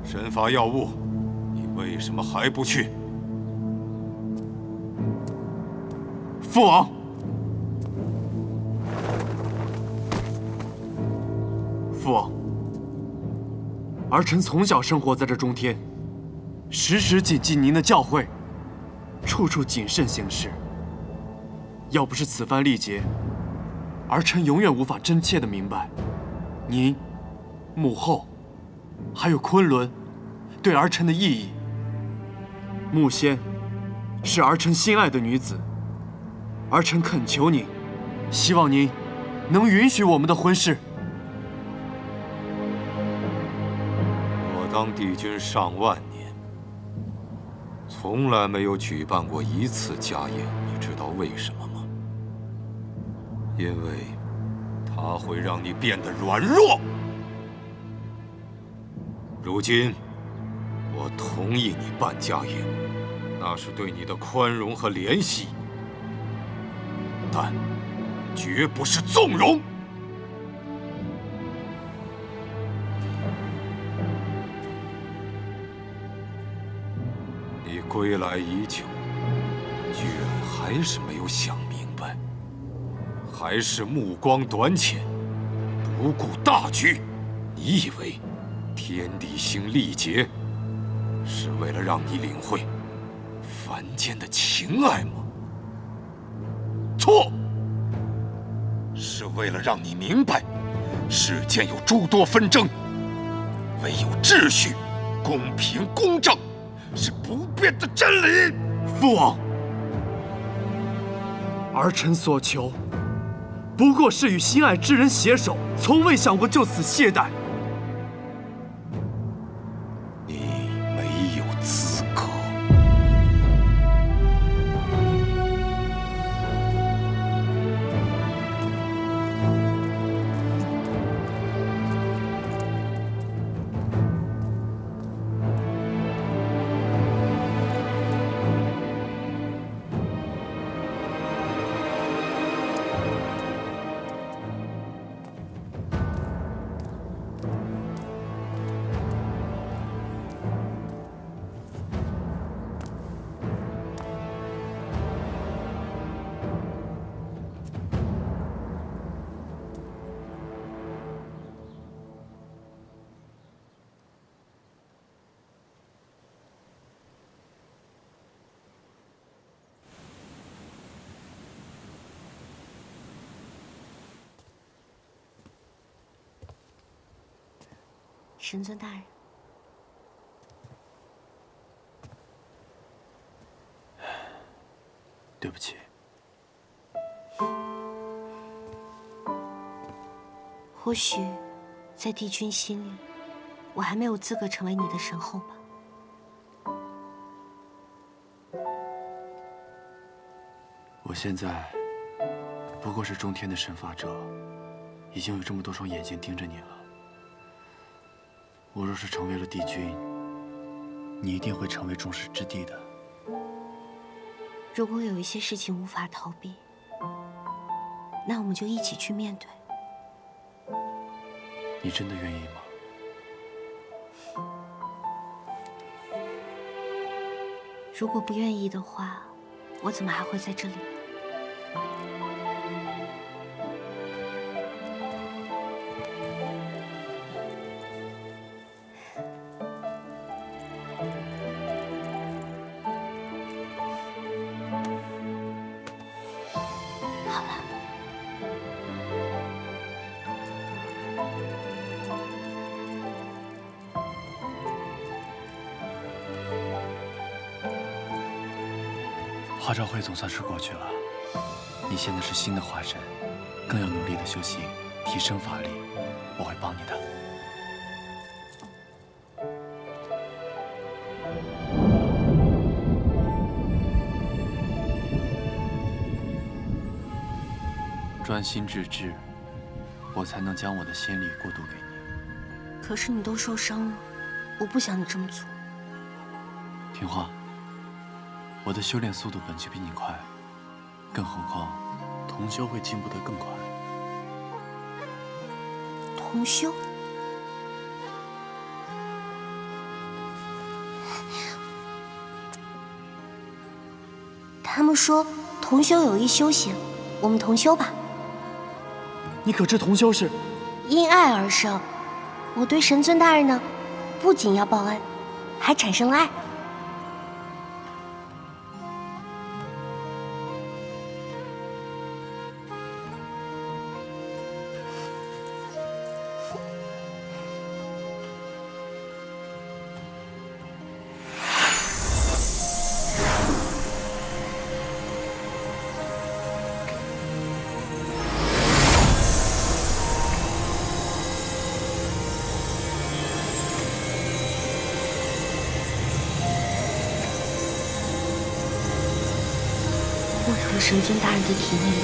神法要务，你为什么还不去？父王，父王，儿臣从小生活在这中天，时时谨记您的教诲，处处谨慎行事。要不是此番历劫，儿臣永远无法真切地明白您、母后，还有昆仑对儿臣的意义。木仙是儿臣心爱的女子，儿臣恳求您，希望您能允许我们的婚事。我当帝君上万年，从来没有举办过一次家宴，你知道为什么吗？因为它会让你变得软弱。如今，我同意你办家宴，那是对你的宽容和怜惜，但绝不是纵容。你归来已久，居然还是没有想明白，还是目光短浅，不顾大局。你以为天地星历劫是为了让你领会凡间的情爱吗？错，是为了让你明白，世间有诸多纷争，唯有秩序、公平、公正是不变的真理。父王，儿臣所求，不过是与心爱之人携手，从未想过就此懈怠。你没有资格。神尊大人，对不起。或许在帝君心里，我还没有资格成为你的神后吧。我现在不过是中天的神法者，已经有这么多双眼睛盯着你了。我若是成为了帝君，你一定会成为众矢之的的。如果有一些事情无法逃避，那我们就一起去面对。你真的愿意吗？如果不愿意的话，我怎么还会在这里？好了，花朝会总算是过去了，你现在是新的化神，更要努力的修行，提升法力，我会帮你的。专心致志，我才能将我的仙力过渡给你。可是你都受伤了，我不想你这么做。听话，我的修炼速度本就比你快，更何况同修会进步得更快。同修？他们说同修有益修行，我们同修吧。你可知同修是因爱而生？我对神尊大人呢，不仅要报恩，还产生了爱。为何神尊大人的体内里，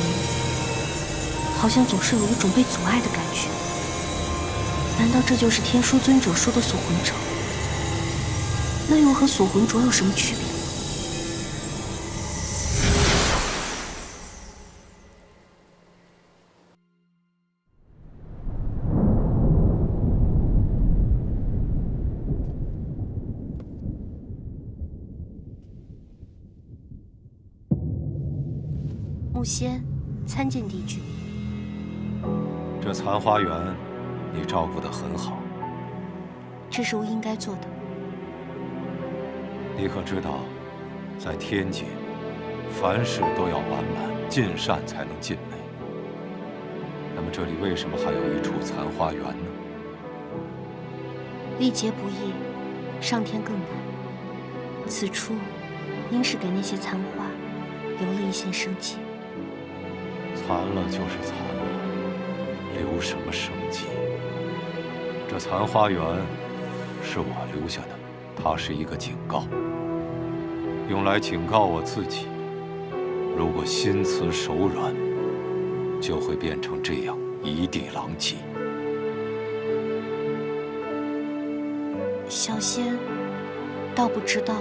好像总是有一种被阻碍的感觉？难道这就是天枢尊者说的锁魂咒？那又和锁魂镯有什么区别？木仙参见帝君。这残花园，你照顾得很好。这是我应该做的。你可知道，在天界，凡事都要完满，尽善才能尽美。那么这里为什么还有一处残花园呢？历劫不易，上天更难。此处应是给那些残花留了一线生机。残了就是残了，留什么生机？这残花园是我留下的，它是一个警告，用来警告我自己。如果心慈手软，就会变成这样一地狼藉。小仙倒不知道，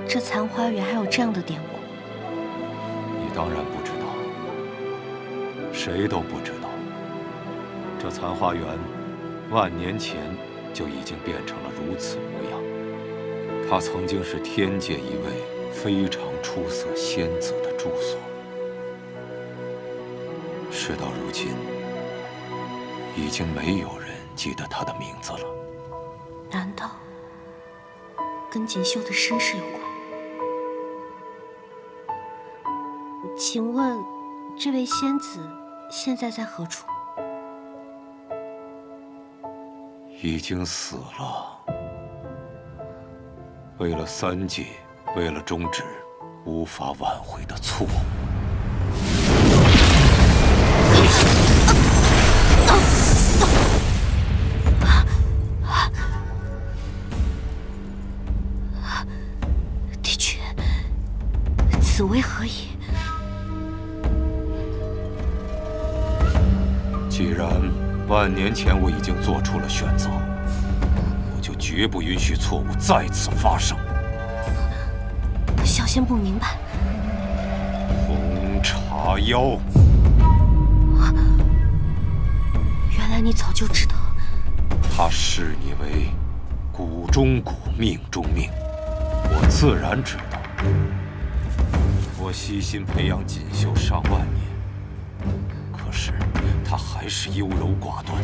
这残花园还有这样的典故。你当然不知道，谁都不知道。这残花园万年前就已经变成了如此模样。它曾经是天界一位非常出色仙子的住所。事到如今，已经没有人记得她的名字了。难道跟锦绣的身世有关？请问，这位仙子现在在何处？已经死了。为了三界，为了终止无法挽回的错误。帝君，此为何意？既然万年前我已经做出了选择，我就绝不允许错误再次发生。小仙不明白。红茶妖，原来你早就知道。他视你为骨中骨、命中命，我自然知道。我悉心培养锦绣上万年，可是他还是优柔寡断，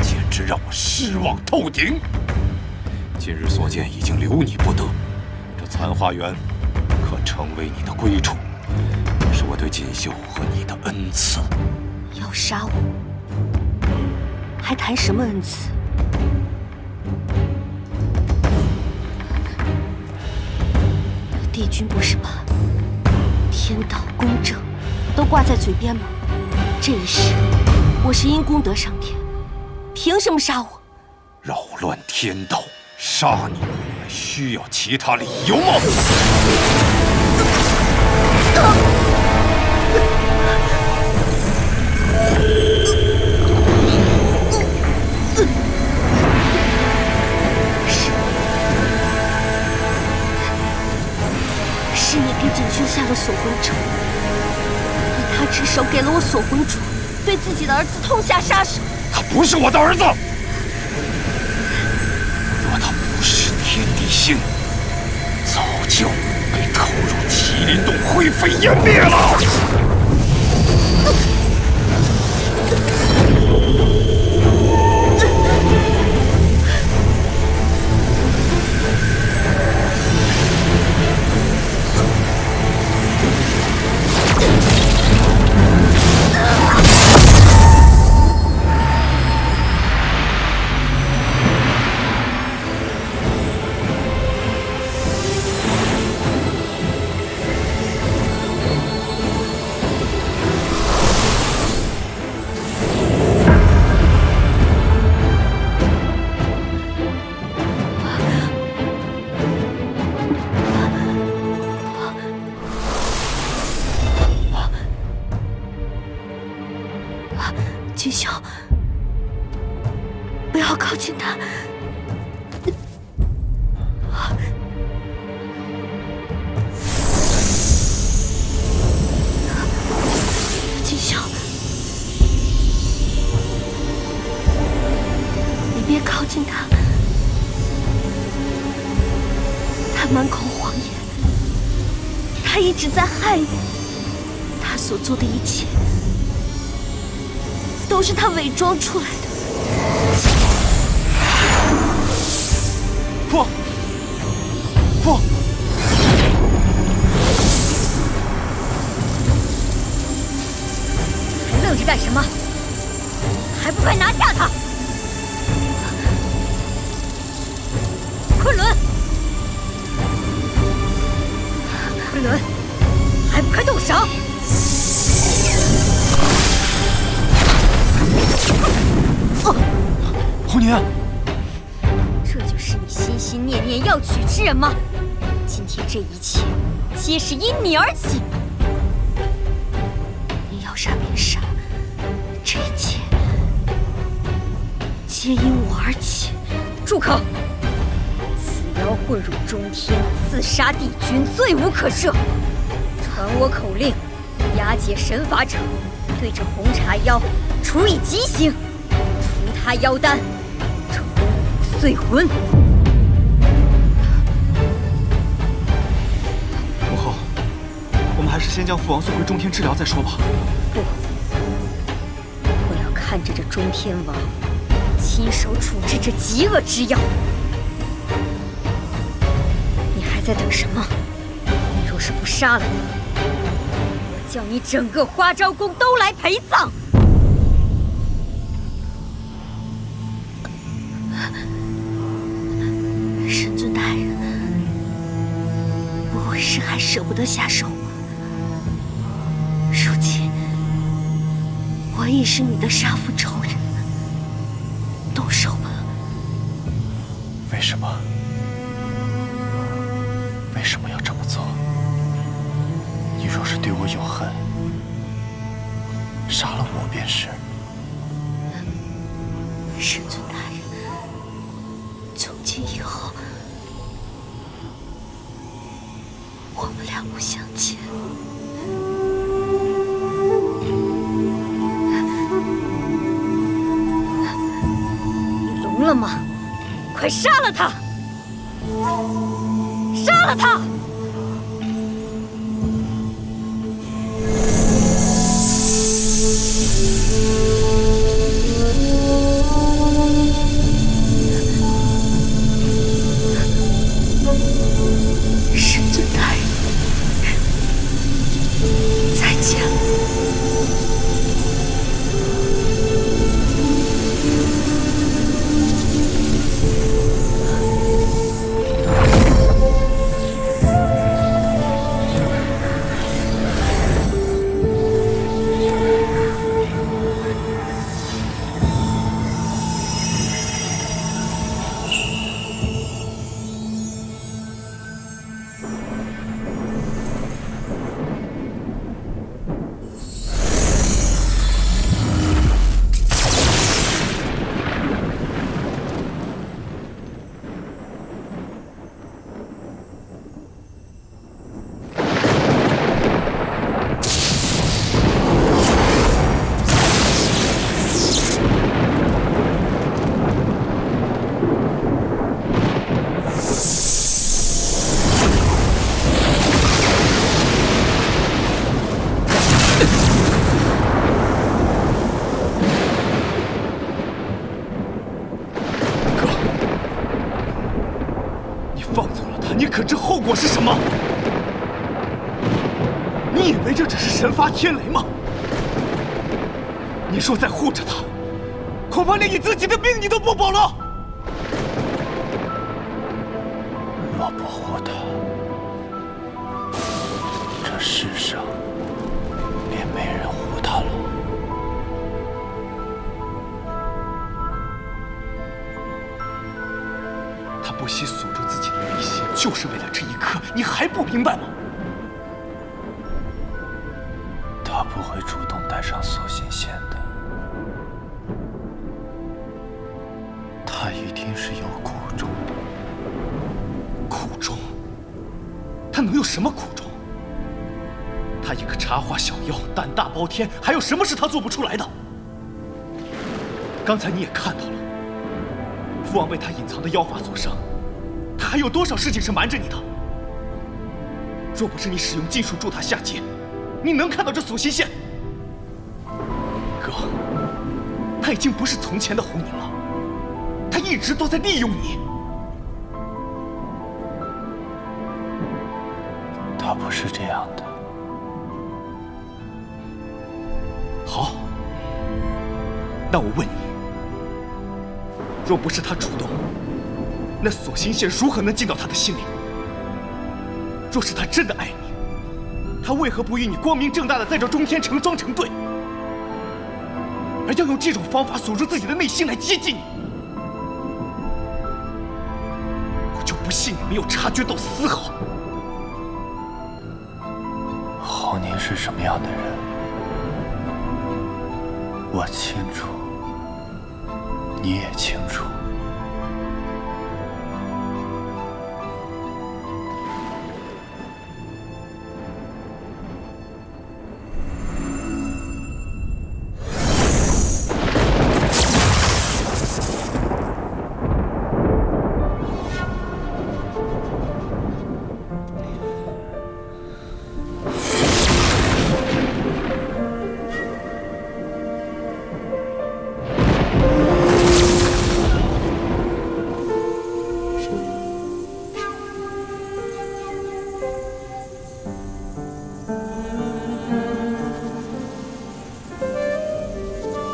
简直让我失望透顶。今日所见已经留你不得，这残花园可成为你的归处，是我对锦绣和你的恩赐。要杀我，还谈什么恩赐？帝君不是把天道、公正都挂在嘴边吗？这一世，我是因功德上天，凭什么杀我？扰乱天道，杀你还需要其他理由吗？是你给锦绣下了锁魂咒，以他之手给了我锁魂镯，对自己的儿子痛下杀手。他不是我的儿子。若他不是天地星，早就被投入麒麟洞灰灰飞烟灭了！君秀，不要靠近他。君秀，你别靠近他，他满口谎言，他一直在害你，他所做的一切。都是他伪装出来的。父，父，还愣着干什么？还不快拿下他！昆仑，昆仑，还不快动手！红娘，这就是你心心念念要娶之人吗？今天这一切，皆是因你而起。你要杀便杀，这一切皆因我而起。住口！此妖混入中天，刺杀帝君，罪无可赦。传我口令，押解神法者，对这红茶妖处以极刑，除他妖丹，成骨碎魂。母后，我们还是先将父王送回中天治疗再说吧。不，我要看着这中天王亲手处置这极恶之药。你还在等什么？你若是不杀了他，我叫你整个花昭宫都来陪葬！神尊大人，不会是还舍不得下手？如今我已是你的杀父仇人，动手吧。为什么？为什么要这么做？你若是对我有恨，杀了我便是。神尊大人，从今以后，我们两不相欠。你聋了吗？快杀了他！杀了他！神尊大人，再见了。你可知后果是什么？你以为这只是神发天雷吗？你若再护着他，恐怕连你自己的命你都不保了。若不护他，这世上便没人护他了。他不惜锁住自己的内心，就是为了这一刻，你还不明白吗？他不会主动带上锁心线的，他一定是有苦衷的。苦衷？他能有什么苦衷？他一个茶花小妖，胆大包天，还有什么是他做不出来的？刚才你也看到了，父王被他隐藏的妖法所伤，他还有多少事情是瞒着你的？若不是你使用禁术助他下界，你能看到这锁心线？哥，他已经不是从前的红凝了，他一直都在利用你。他不是这样的。好，那我问你，若不是他主动，那锁心线如何能进到他的心里？若是他真的爱你，他为何不与你光明正大的在这中天城装成对，而要用这种方法锁住自己的内心来接近你？我就不信你没有察觉到丝毫。红凝是什么样的人，我清楚，你也清楚。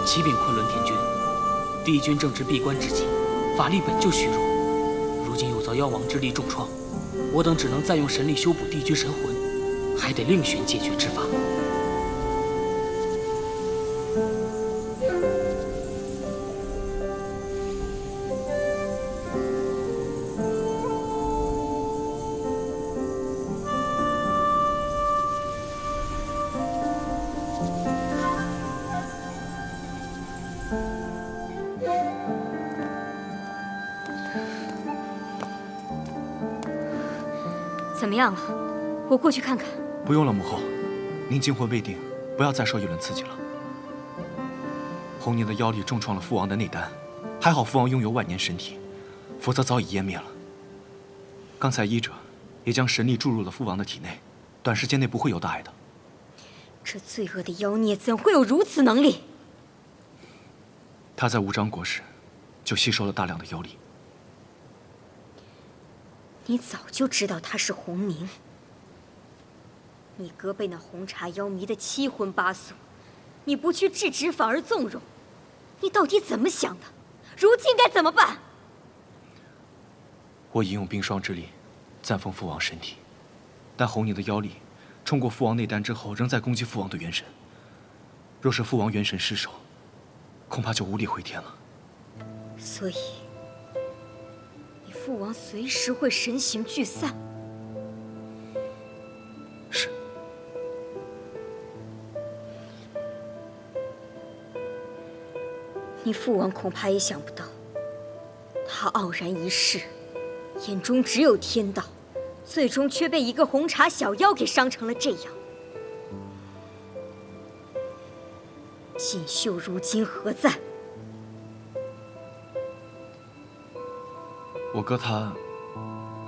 启禀昆仑天君，帝君正值闭关之际，法力本就虚弱，如今又遭妖王之力重创，我等只能再用神力修补帝君神魂，还得另寻解决之法。怎么样了？我过去看看。不用了，母后，您惊魂未定，不要再受一轮刺激了。红凝的妖力重创了父王的内丹，还好父王拥有万年神体，否则早已湮灭了。刚才医者也将神力注入了父王的体内，短时间内不会有大碍的。这罪恶的妖孽怎会有如此能力？他在无章国时就吸收了大量的妖力。你早就知道他是红凝。你哥被那红茶妖迷得七荤八素，你不去制止反而纵容，你到底怎么想的？如今该怎么办？我已用冰霜之力暂封父王身体，但红凝的妖力冲过父王内丹之后，仍在攻击父王的元神。若是父王元神失守，恐怕就无力回天了。所以，你父王随时会神形聚散。是。你父王恐怕也想不到，他傲然一世，眼中只有天道，最终却被一个红茶小妖给伤成了这样。锦绣如今何在？我哥他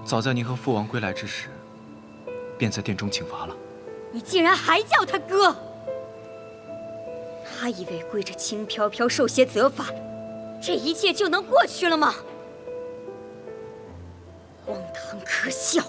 早在您和父王归来之时，便在殿中请罚了。你竟然还叫他哥！他以为归着轻飘飘受些责罚，这一切就能过去了吗？荒唐可笑。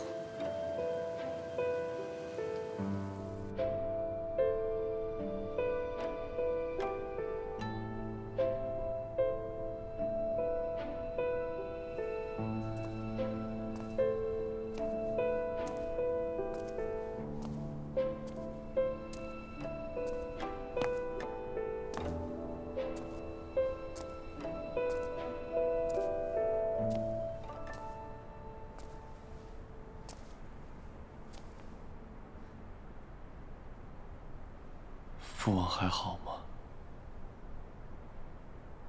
父王还好吗？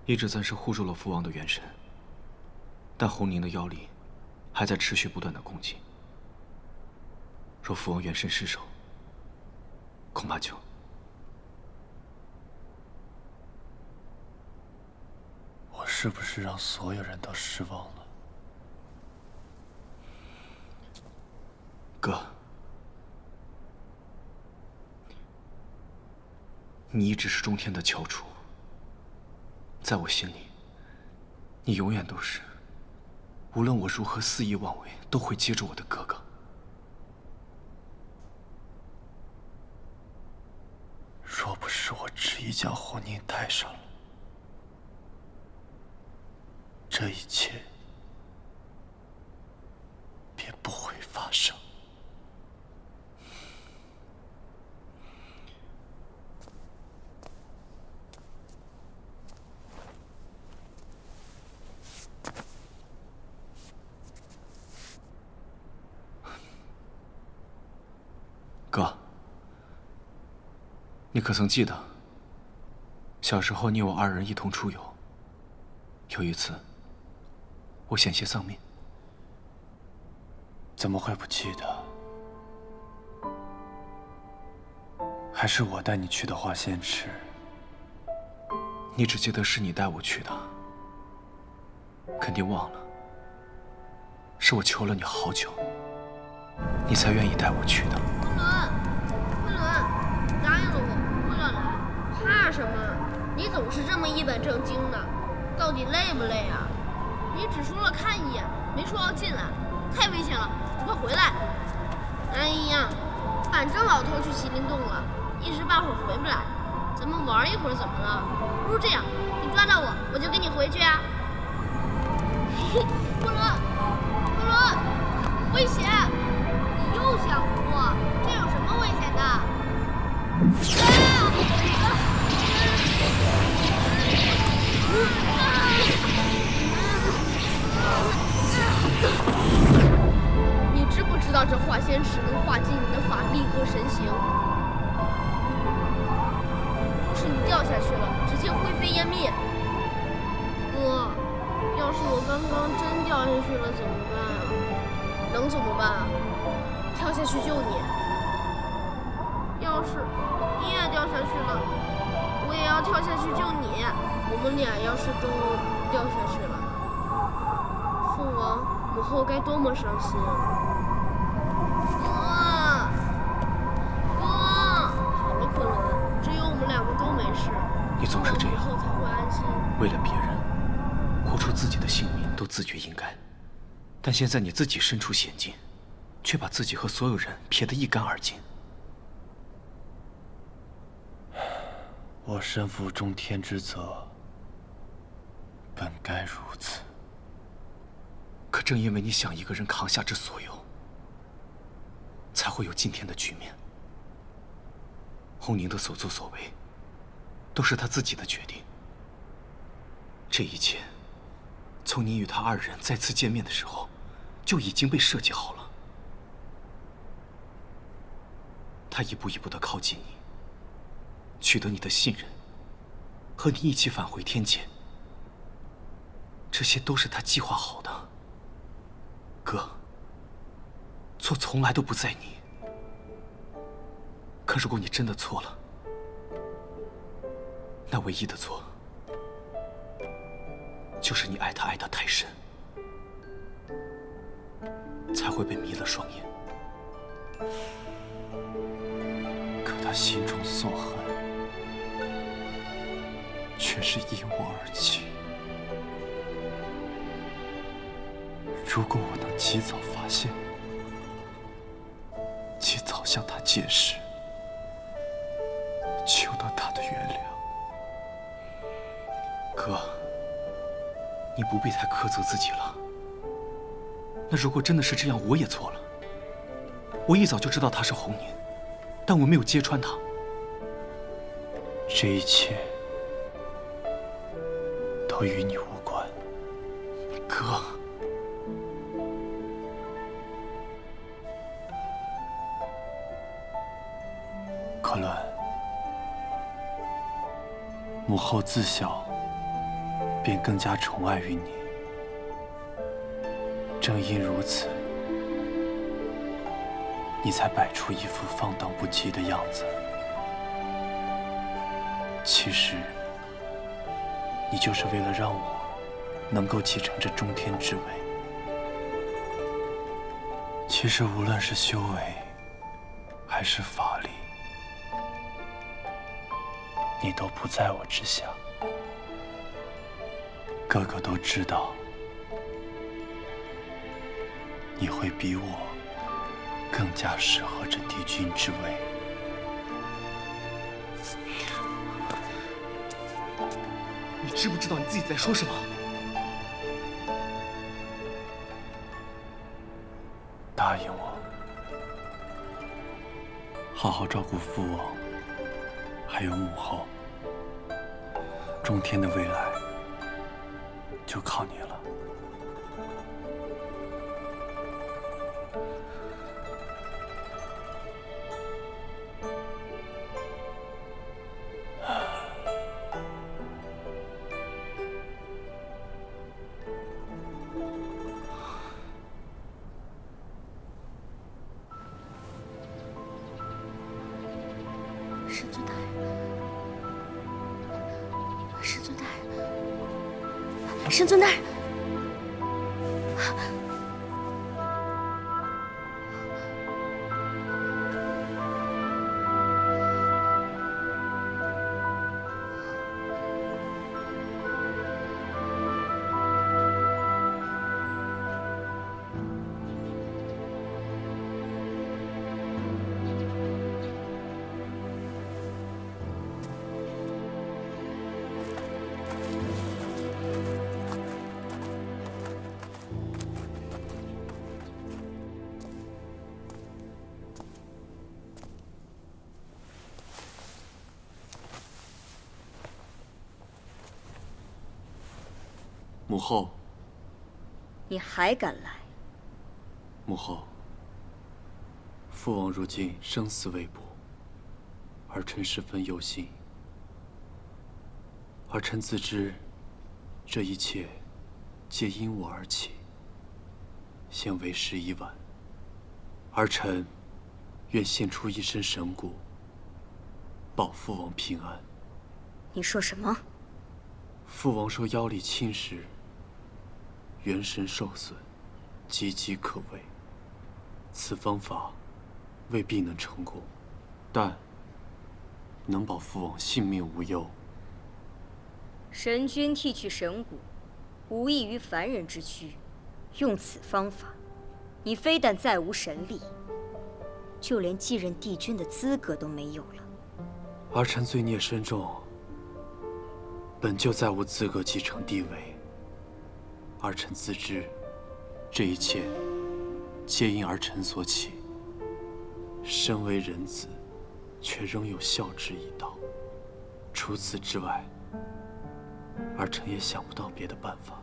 一直暂时护住了父王的元神，但红凝的妖力还在持续不断的攻击。若父王元神失守，恐怕就……我是不是让所有人都失望了？哥，你一直是中天的翘楚，在我心里，你永远都是，无论我如何肆意妄为，都会接住我的哥哥。若不是我执意将红凝带上了，这一切便不会发生。哥，你可曾记得，小时候你我二人一同出游，有一次，我险些丧命。怎么会不记得？还是我带你去的花仙池？你只记得是你带我去的，肯定忘了，是我求了你好久，你才愿意带我去的。昆仑，答应了我，为了来，怕什么？你总是这么一本正经的，到底累不累啊？你只说了看一眼，没说要进来，太危险了，你快回来！哎呀，反正老头去麒麟洞了，一时半会儿回不来，咱们玩一会儿怎么了？不如这样，你抓到我，我就跟你回去啊！嘿嘿，昆仑，昆仑，危险！你又想活，这有什么危险的？你知不知道这化仙池能化尽你的法力和神形？要是你掉下去了，直接灰飞烟灭。哥，要是我刚刚真掉下去了怎么办啊？能怎么办啊？跳下去救你。要是你也掉下去了，我也要跳下去救你。我们俩要是都掉下去了，父王母后该多么伤心啊！哥，好了，昆仑，只有我们两个都没事，你总是这样，母后才会安心。为了别人，活出自己的性命都自觉应该，但现在你自己身处险境，却把自己和所有人撇得一干二净。我身负中天之责，本该如此。可正因为你想一个人扛下这所有，才会有今天的局面。红凝的所作所为，都是他自己的决定。这一切，从你与他二人再次见面的时候，就已经被设计好了。他一步一步地靠近你，取得你的信任，和你一起返回天界，这些都是他计划好的。哥，错从来都不在你。可如果你真的错了，那唯一的错，就是你爱他爱得太深，才会被迷了双眼。可他心中所恨，却是因我而起。如果我能及早发现，及早向他解释，求得他的原谅。哥，你不必太苛责自己了。那如果真的是这样，我也错了。我一早就知道他是红年，但我没有揭穿他。这一切都与你无关，哥。可伦，母后自小便更加宠爱于你，正因如此，你才摆出一副放荡不羁的样子。其实，你就是为了让我能够继承这中天之位。其实，无论是修为还是法力，你都不在我之下。哥哥都知道，你会比我更加适合这帝君之位。你知不知道你自己在说什么？答应我，好好照顾父王，还有母后。中天的未来就靠你了。师尊大人，师尊大人，师尊大人。母后，你还敢来？母后，父王如今生死未卜，儿臣十分忧心。儿臣自知，这一切皆因我而起，现为时已晚。儿臣愿献出一身神骨，保父王平安。你说什么？父王受妖力侵蚀，元神受损，岌岌可危。此方法未必能成功，但能保父王性命无忧。神君剃去神骨，无异于凡人之躯。用此方法，你非但再无神力，就连继任帝君的资格都没有了。儿臣罪孽深重，本就再无资格继承帝位。儿臣自知，这一切皆因儿臣所起。身为人子，却仍有孝之一道。除此之外，儿臣也想不到别的办法。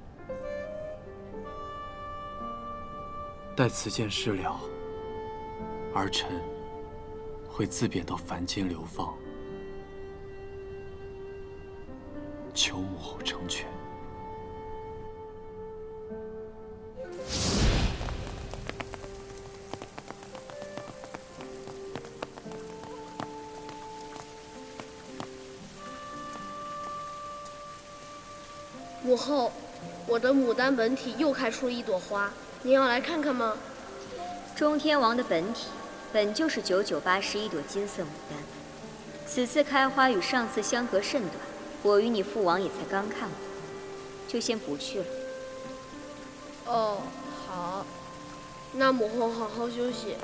待此件事了，儿臣会自贬到凡间流放，求母后成全。母后，我的牡丹本体又开出了一朵花，您要来看看吗？中天王的本体本就是9981朵金色牡丹，此次开花与上次相隔甚短，我与你父王也才刚看过，就先不去了。哦，好。那母后好好休息。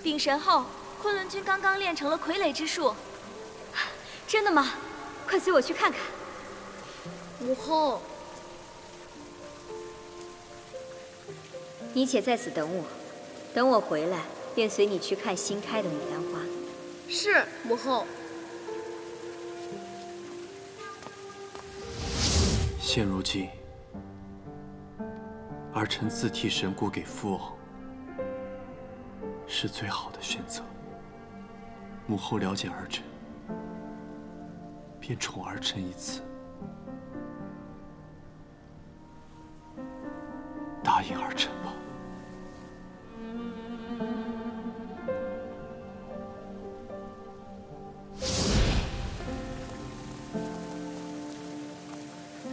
禀神后，昆仑君刚刚练成了傀儡之术。真的吗？快随我去看看。母后，你且在此等我，等我回来便随你去看新开的牡丹花。是母后。现如今，儿臣自替神骨给父王，是最好的选择。母后了解儿臣，便宠儿臣一次，答应儿臣吧。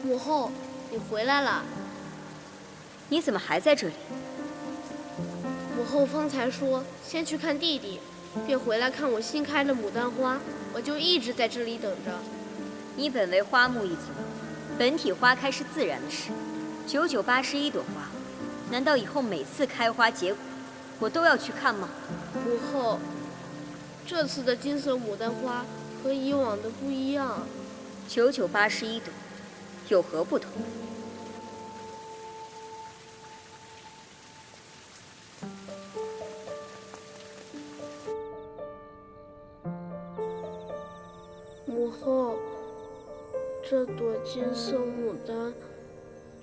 母后，你回来了。你怎么还在这里？母后方才说先去看弟弟，便回来看我新开的牡丹花，我就一直在这里等着。你本为花木一族，本体花开是自然的事，9981朵花，难道以后每次开花结果，我都要去看吗？母后，这次的金色牡丹花和以往的不一样。9981朵，有何不同？母后，这朵金色牡丹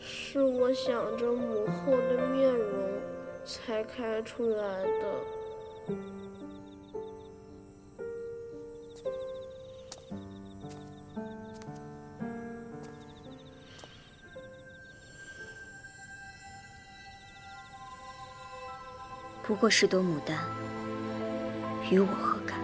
是我想着母后的面容才开出来的。不过是朵牡丹，与我何干？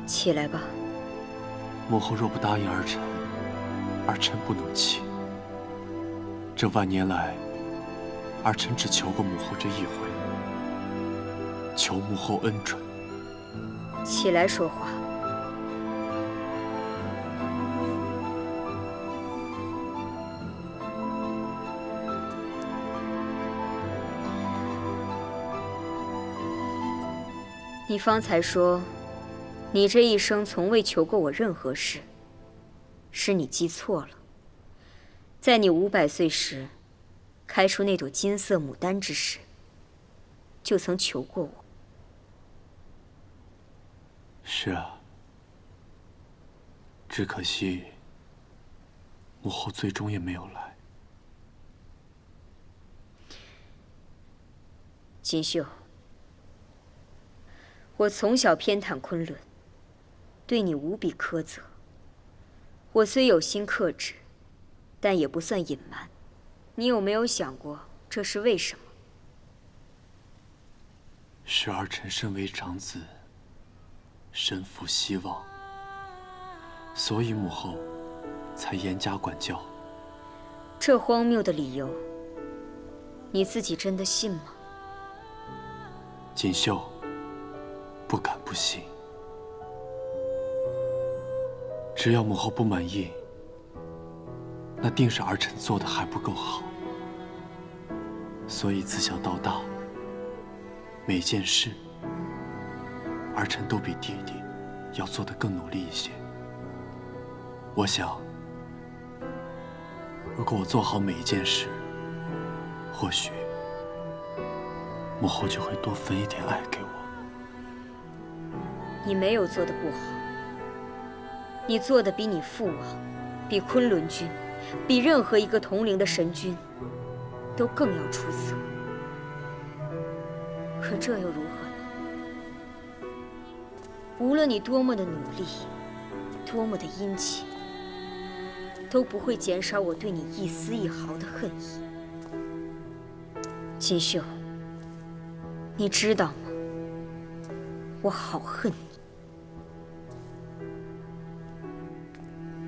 起来吧。母后若不答应儿臣，儿臣不能弃。这万年来，儿臣只求过母后这一回，求母后恩准。起来说话。你方才说，你这一生从未求过我任何事，是你记错了。在你500岁时，开出那朵金色牡丹之时，就曾求过我。是啊，只可惜母后最终也没有来。锦绣，我从小偏袒昆仑，对你无比苛责。我虽有心克制，但也不算隐瞒。你有没有想过这是为什么？是儿臣身为长子，身负希望，所以母后才严加管教。这荒谬的理由，你自己真的信吗？锦绣，不敢不信。只要母后不满意，那定是儿臣做的还不够好。所以自小到大，每件事，儿臣都比弟弟要做得更努力一些。我想，如果我做好每一件事，或许母后就会多分一点爱给我。你没有做的不好，你做的比你父王，比昆仑君，比任何一个同龄的神君都更要出色。可这又如何呢？无论你多么的努力，多么的殷勤，都不会减少我对你一丝一毫的恨意。锦绣，你知道吗？我好恨你。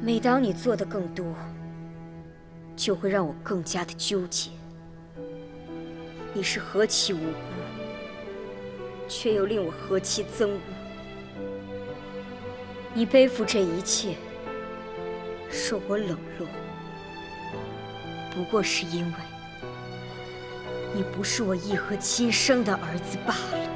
每当你做的更多，就会让我更加的纠结。你是何其无辜，却又令我何其憎恶。你背负这一切，受我冷落，不过是因为你不是我义和亲生的儿子罢了。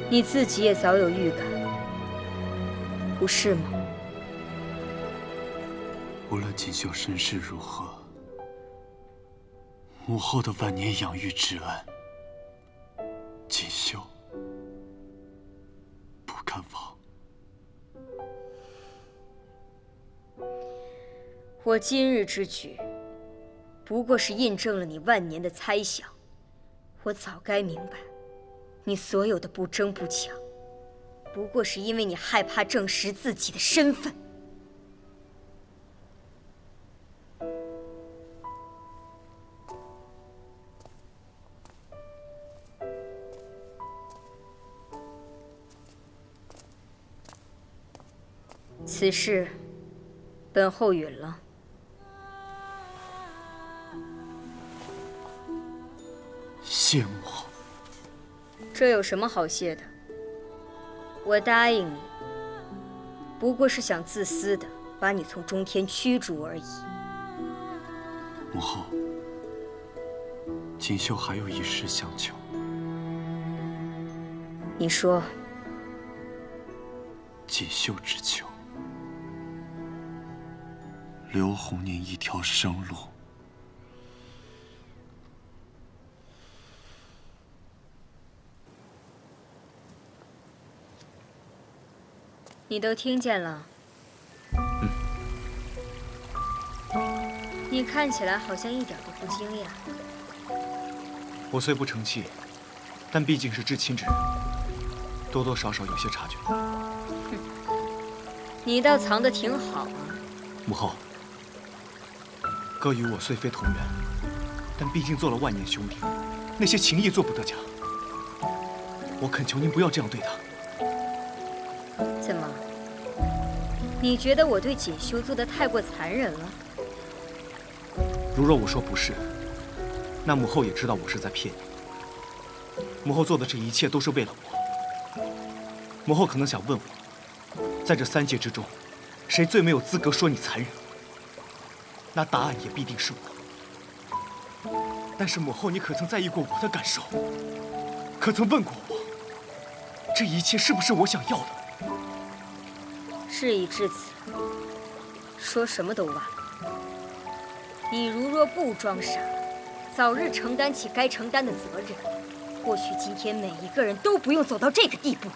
你自己也早有预感，不是吗？无论锦绣身世如何，母后的万年养育之恩，锦绣不敢忘。我今日之举，不过是印证了你万年的猜想。我早该明白，你所有的不争不抢，不过是因为你害怕证实自己的身份。此事，本后允了。谢母后。这有什么好谢的？我答应你，不过是想自私的把你从中天驱逐而已。母后，锦绣还有一事相求。你说。锦绣之求，留红您一条生路。你都听见了？你看起来好像一点都不惊讶。我虽不成器，但毕竟是至亲之人，多多少少有些察觉。你倒藏得挺好啊。母后，哥与我虽非同源，但毕竟做了万年兄弟，那些情谊做不得假。我恳求您不要这样对他。怎么？你觉得我对锦绣做得太过残忍了？如若我说不是，那母后也知道我是在骗你。母后做的这一切都是为了我。母后可能想问我，在这3界之中，谁最没有资格说你残忍？那答案也必定是我。但是母后，你可曾在意过我的感受？可曾问过我，这一切是不是我想要的？事已至此，说什么都晚了。你如若不装傻，早日承担起该承担的责任，或许今天每一个人都不用走到这个地步。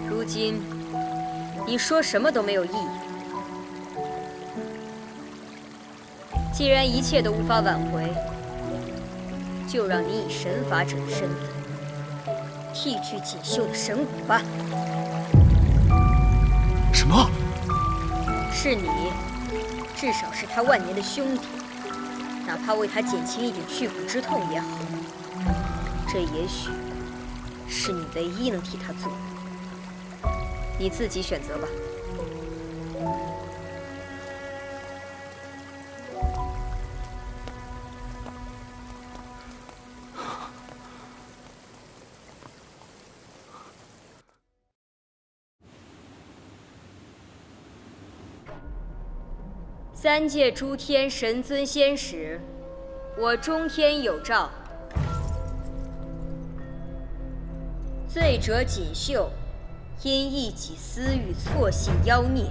如今，你说什么都没有意义。既然一切都无法挽回，就让你以神法者的身份替去锦绣的神骨吧。什么？是你，至少是他万年的兄弟，哪怕为他减轻一点去骨之痛也好。这也许是你唯一能替他做的，你自己选择吧。3界诸天神尊仙使，我中天有诏：罪者锦绣，因一己私欲错信妖孽，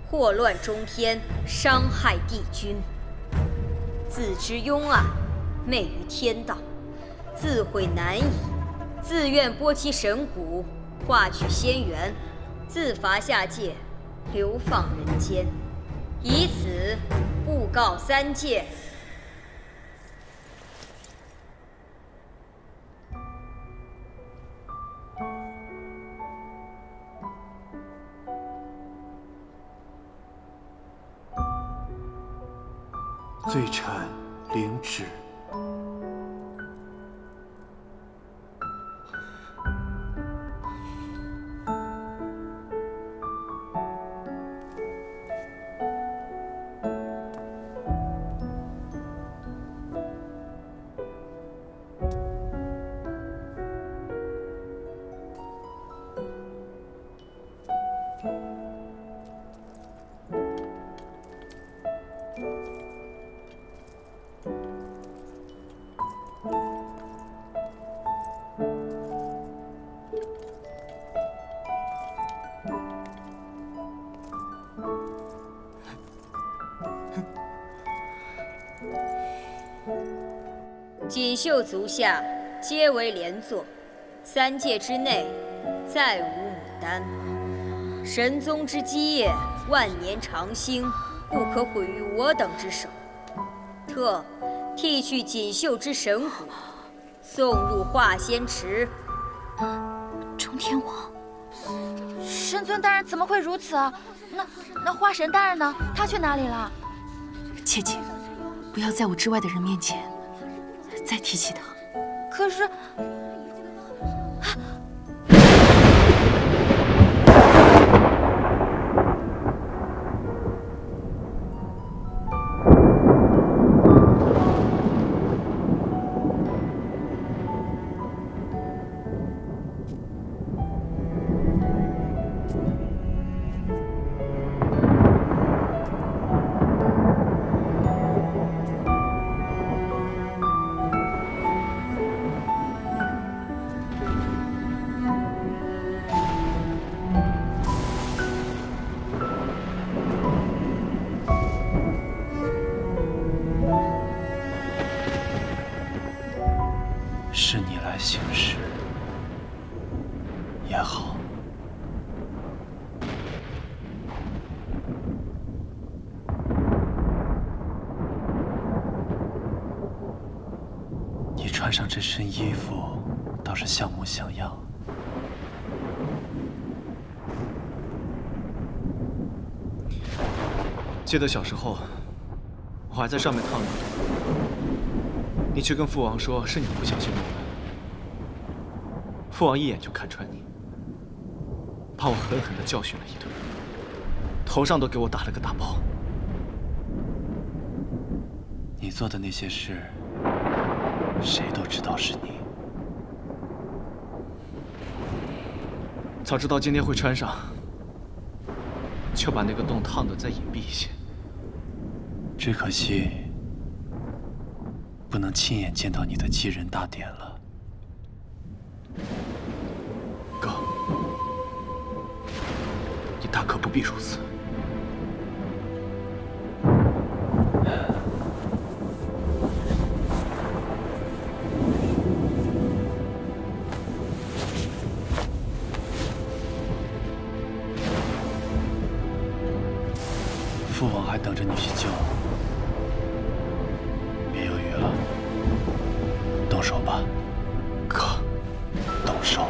祸乱中天，伤害帝君，自知庸暗，昧于天道，自悔难已，自愿剥其神骨，化取仙元，自罚下界，流放人间。以此布告3界。罪臣领旨。锦绣足下皆为连坐，3界之内再无牡丹。神宗之基业万年长兴，不可毁于我等之手。特剃去锦绣之神骨，送入化仙池。中天王，神尊大人怎么会如此啊？那花神大人呢？他去哪里了？切记，不要在我之外的人面前再提起他。可是，是你来行事也好。你穿上这身衣服，倒是像模像样。记得小时候，我还在上面烫着，你去跟父王说是你不小心弄的。父王一眼就看穿你，把我狠狠地教训了一顿，头上都给我打了个大包。你做的那些事，谁都知道是你。早知道今天会穿上，就把那个洞烫得再隐蔽一些。只可惜，不能亲眼见到你的继任大典了。哥，你大可不必如此。父王还等着你去救，别犹豫了，动手吧，哥，动手。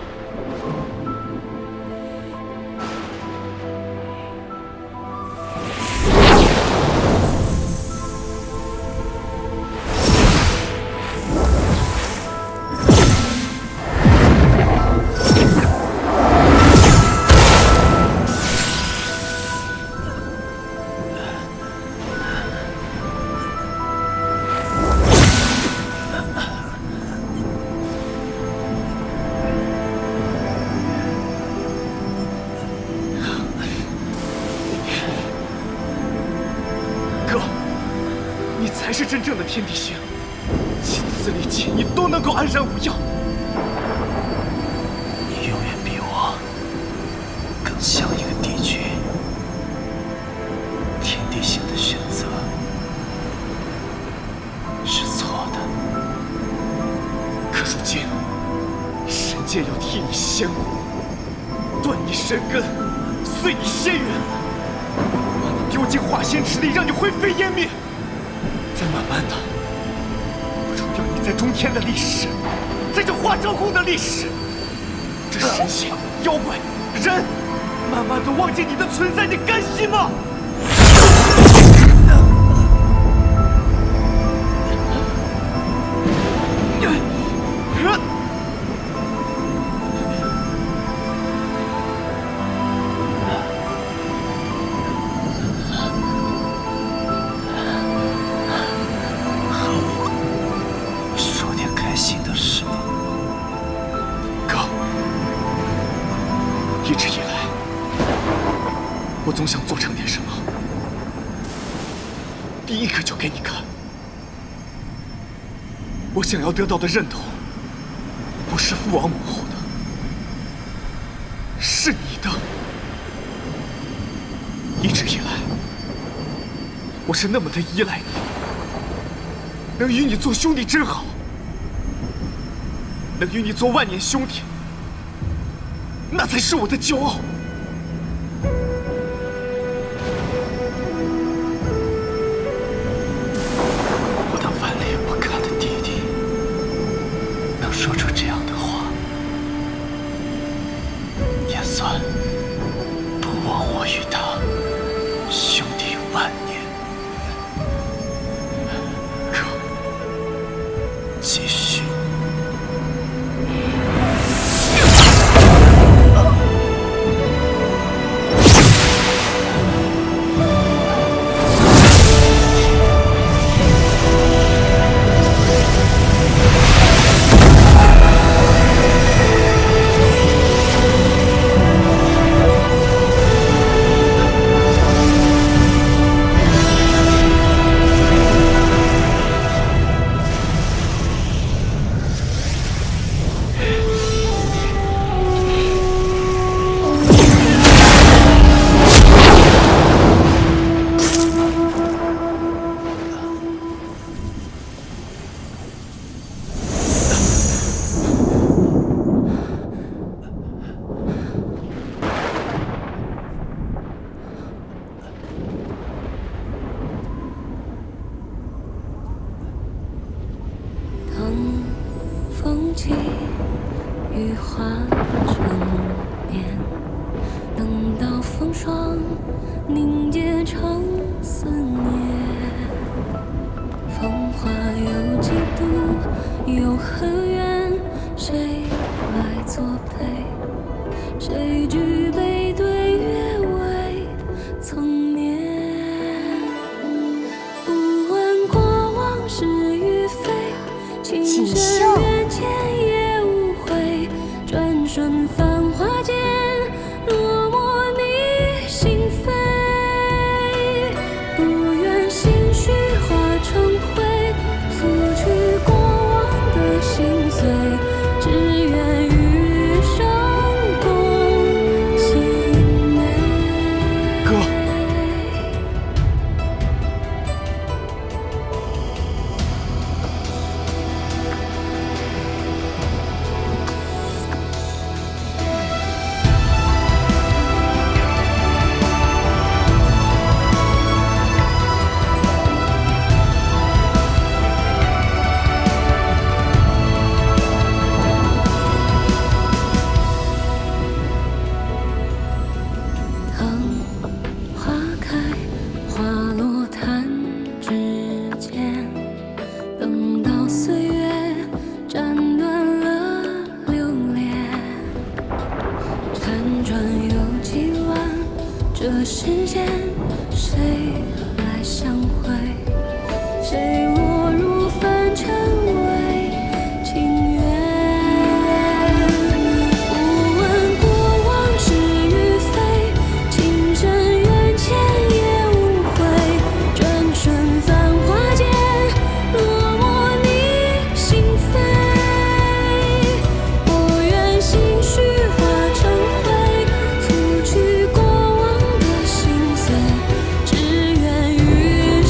才是真正的天地星，几次力气你都能够安然无恙。你永远比我更像一个帝君。天地星的选择是错的，可如今神界要替你仙骨，断你神根，碎你仙元，把你丢进化仙池里，让你灰飞烟灭。再慢慢的抹除掉你在中天的历史，在这化昭宫的历史，这神仙、妖怪、人，慢慢的忘记你的存在，你甘心吗？说点开心的事吧。哥，一直以来，我总想做成点什么，第一个就给你看。我想要得到的认同，不是父王母后的，是你的。一直以来，我是那么的依赖你，能与你做兄弟真好，能与你做万年兄弟，那才是我的骄傲。我当翻脸不看的弟弟能说出这样的话，也算不枉我与他兄弟万年。哥，继续。等风起，雨化成绵，等到风霜凝结成思念。风花有几度，有很远，谁来作陪？谁举杯对月未曾眠？不问过往是与非，情深缘浅也无悔。转瞬繁华间，落寞你心扉。不愿心绪化成灰，拂去过往的心碎，只愿余生共欣慰。哥。等花开花落弹指间，等到岁月斩断了留恋。辗转有几万，这世间谁来相会？谁落入凡尘为情缘？不问过往是与非，情深缘浅也无悔。转瞬繁华间，落寞你心扉。不愿心绪化成灰，拂去过往的心碎，只愿余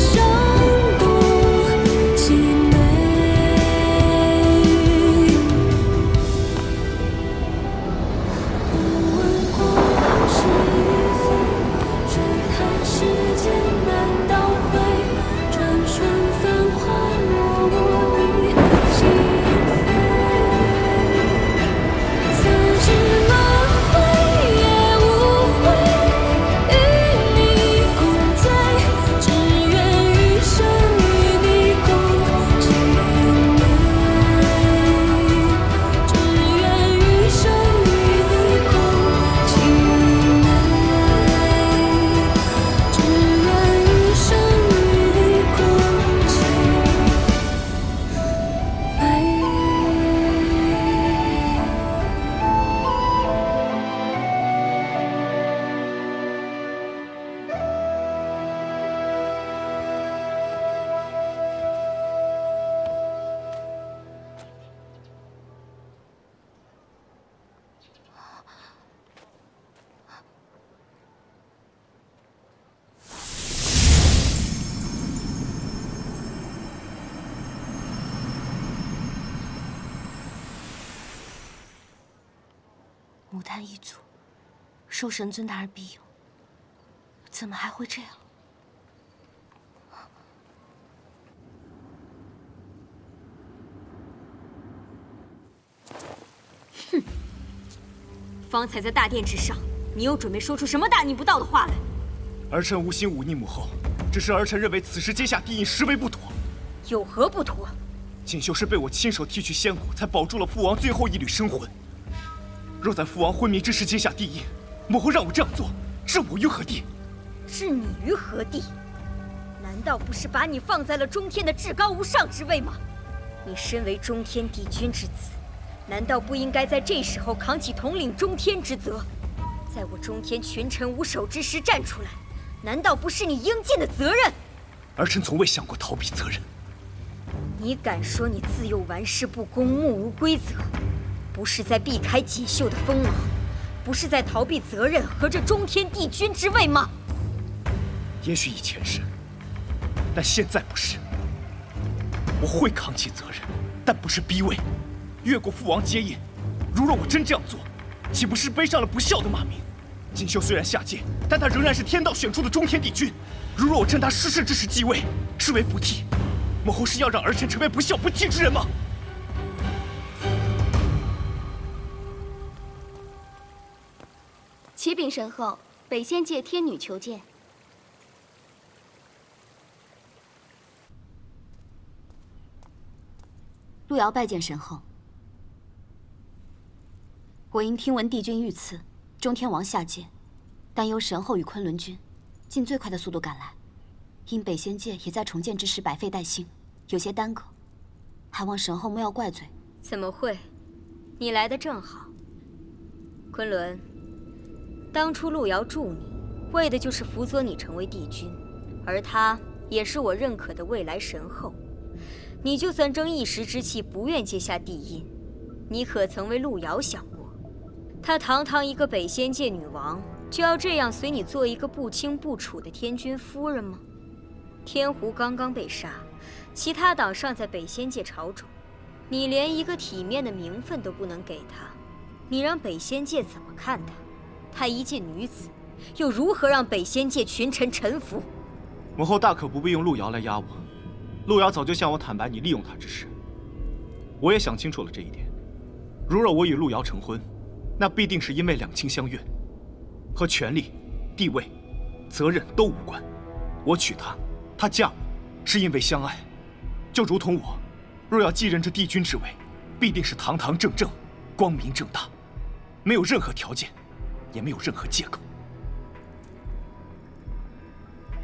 叛一族，受神尊大人庇佑，怎么还会这样？哼！方才在大殿之上，你又准备说出什么大逆不道的话来？儿臣无心忤逆母后，只是儿臣认为此时阶下帝印实为不妥。有何不妥？锦绣是被我亲手剃去仙骨，才保住了父王最后一缕生魂。若在父王昏迷之时揭下帝印，母后让我这样做，置我于何地？置你于何地？难道不是把你放在了中天的至高无上之位吗？你身为中天帝君之子，难道不应该在这时候扛起统领中天之责？在我中天群臣无首之时站出来，难道不是你应尽的责任？儿臣从未想过逃避责任。你敢说你自幼玩世不恭、目无规则，不是在避开锦绣的锋芒，不是在逃避责任和这中天帝君之位吗？也许以前是，但现在不是。我会扛起责任，但不是逼位，越过父王阶印。如若我真这样做，岂不是背上了不孝的骂名？锦绣虽然下界，但他仍然是天道选出的中天帝君。如若我趁他失势之时继位，视为不悌，母后是要让儿臣成为不孝不悌之人吗？启禀神后，北仙界天女求见。路遥拜见神后。我因听闻帝君遇刺，中天王下界，担忧神后与昆仑君，尽最快的速度赶来。因北仙界也在重建之时百废待兴，有些耽搁，还望神后莫要怪罪。怎么会？你来得正好。昆仑，当初路遥助你，为的就是辅佐你成为帝君，而他也是我认可的未来神后。你就算争一时之气，不愿接下帝印，你可曾为路遥想过？她堂堂一个北仙界女王，就要这样随你做一个不清不楚的天君夫人吗？天狐刚刚被杀，其他党尚在北仙界朝中，你连一个体面的名分都不能给她，你让北仙界怎么看她？她一介女子，又如何让北仙界群臣臣服？母后大可不必用路遥来压我。路遥早就向我坦白你利用他之事，我也想清楚了这一点。如若我与路遥成婚，那必定是因为两情相悦，和权力、地位、责任都无关。我娶她，她嫁我，是因为相爱。就如同我，若要继任这帝君之位，必定是堂堂正正、光明正大，没有任何条件，也没有任何借口。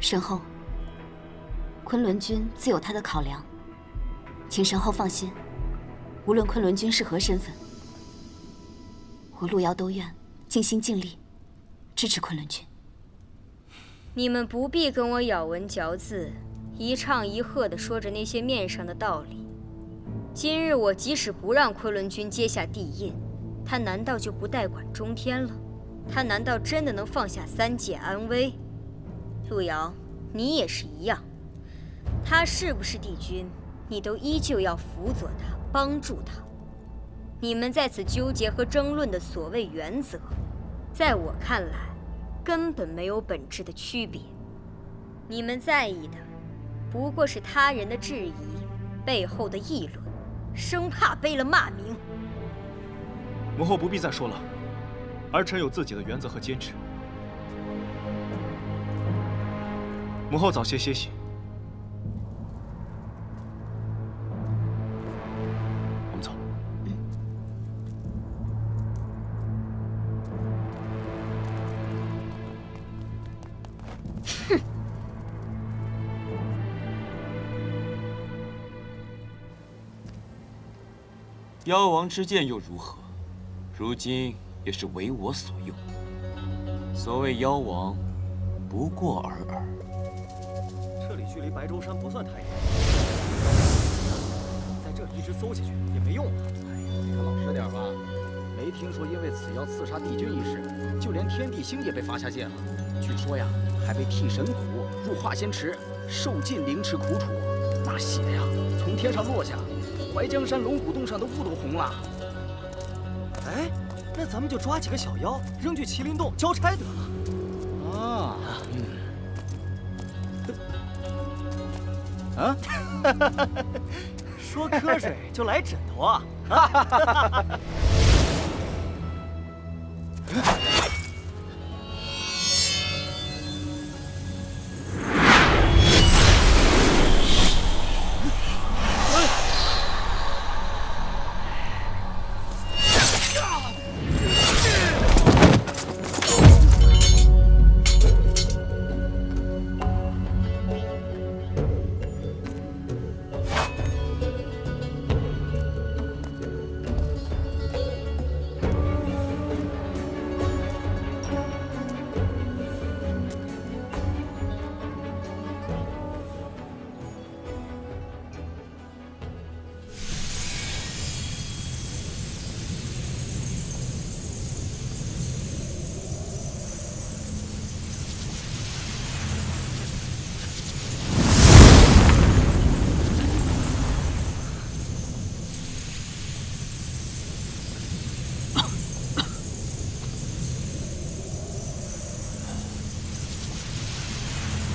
神后，昆仑君自有他的考量，请神后放心，无论昆仑君是何身份，我路遥都愿尽心尽力支持昆仑君。你们不必跟我咬文嚼字，一唱一和地说着那些面上的道理。今日我即使不让昆仑君接下帝印，他难道就不代管中天了？他难道真的能放下三界安危？路遥，你也是一样。他是不是帝君，你都依旧要辅佐他，帮助他。你们在此纠结和争论的所谓原则，在我看来，根本没有本质的区别。你们在意的，不过是他人的质疑，背后的议论，生怕背了骂名。母后不必再说了，儿臣有自己的原则和坚持。母后早些歇息。我们走。哼！妖王之剑又如何？如今也是为我所用。所谓妖王，不过尔尔。这里距离白舟山不算太远，在这里一直搜下去也没用啊！哎呀，你可老实点吧！没听说因为此妖刺杀帝君一事，就连天地星也被罚下界了。据说呀，还被替神骨入化仙池，受尽凌迟苦楚。那血呀，从天上落下，淮江山龙虎洞上的雾都红了。哎，那咱们就抓几个小妖，扔去麒麟洞交差得了。啊，啊，说瞌睡就来枕头啊！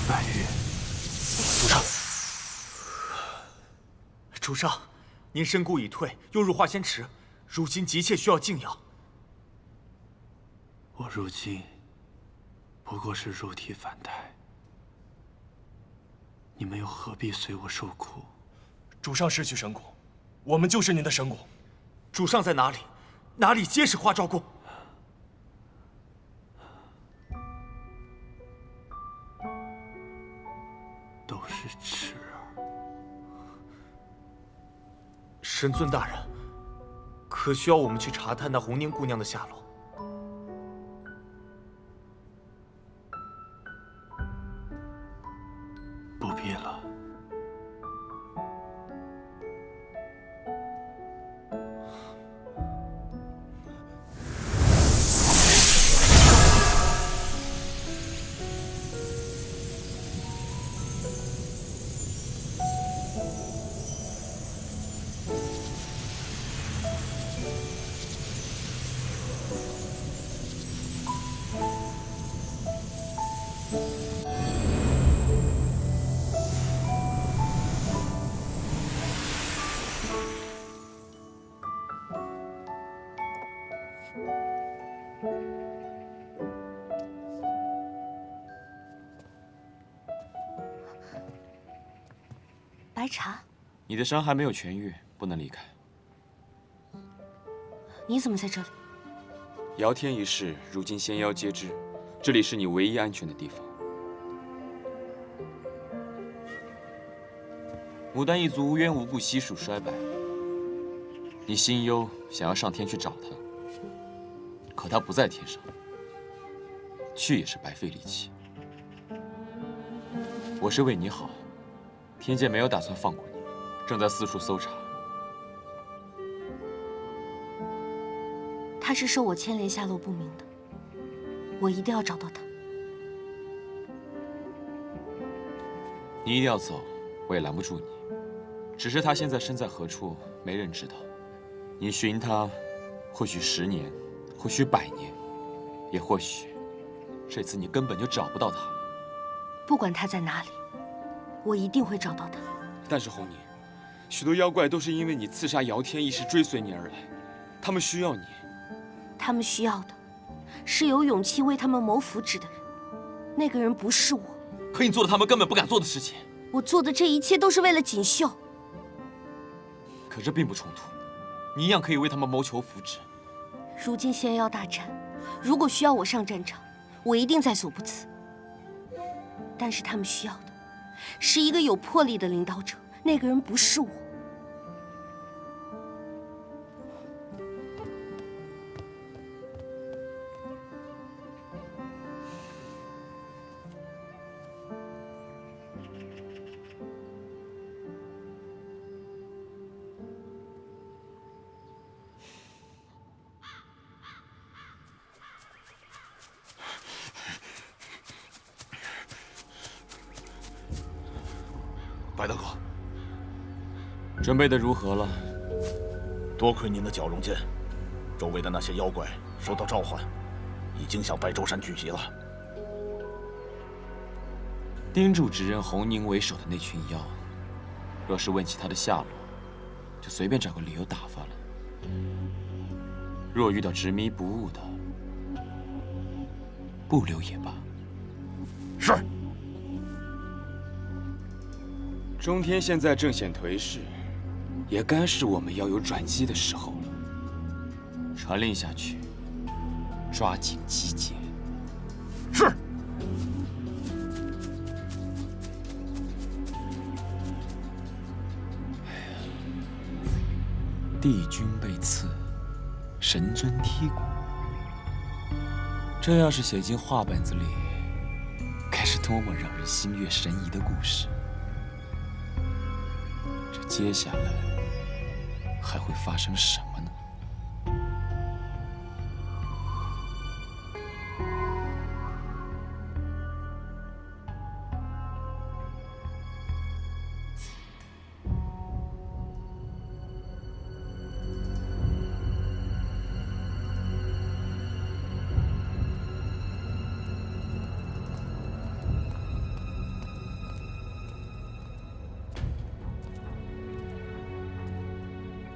白玉，主上，主上，您身骨已退，又入化仙池，如今急切需要静养。我如今不过是肉体凡胎，你们又何必随我受苦？主上失去神骨，我们就是您的神骨。主上在哪里？哪里皆是花昭宫。都是痴儿。神尊大人，可需要我们去查探那红凝姑娘的下落？不必了。白茶，你的伤还没有痊愈，不能离开。你怎么在这里？瑶天一事，如今仙妖皆知，这里是你唯一安全的地方。牡丹一族无缘无故悉数衰败，你心忧，想要上天去找他，可他不在天上，去也是白费力气。我是为你好，天界没有打算放过你，正在四处搜查。他是受我牵连，下落不明的，我一定要找到他。你一定要走，我也拦不住你。只是他现在身在何处，没人知道。你寻他，或许10年，或许100年，也或许这次你根本就找不到他了。不管他在哪里，我一定会找到他。但是红凝，许多妖怪都是因为你刺杀瑶天一事追随你而来，他们需要你。他们需要的是有勇气为他们谋福祉的人，那个人不是我。可你做了他们根本不敢做的事情。我做的这一切都是为了锦绣。可这并不冲突，你一样可以为他们谋求福祉。如今仙妖大战，如果需要我上战场，我一定在所不辞。但是他们需要的是一个有魄力的领导者，那个人不是我。白大哥，准备的如何了？多亏您的绞龙剑，周围的那些妖怪收到召唤，已经向白舟山聚集了。盯住执人洪宁为首的那群妖，若是问起他的下落，就随便找个理由打发了。若遇到执迷不悟的，不留也罢。是。中天现在正显颓势，也该是我们要有转机的时候了。传令下去，抓紧集结。是。帝君被刺，神尊剔骨。这要是写进画本子里，该是多么让人心悦神怡的故事。这接下来还会发生什么呢？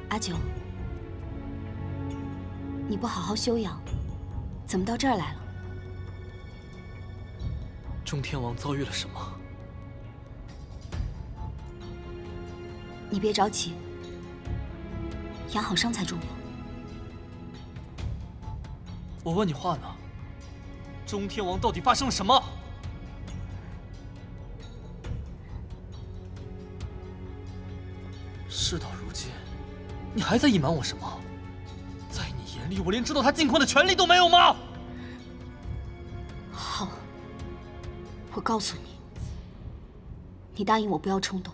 阿九，你不好好休养，怎么到这儿来了？中天王遭遇了什么？你别着急，养好伤才重要。我问你话呢，中天王到底发生了什么？事到如今，你还在隐瞒我什么？在你眼里，我连知道他近况的权利都没有吗？好，我告诉你，你答应我不要冲动。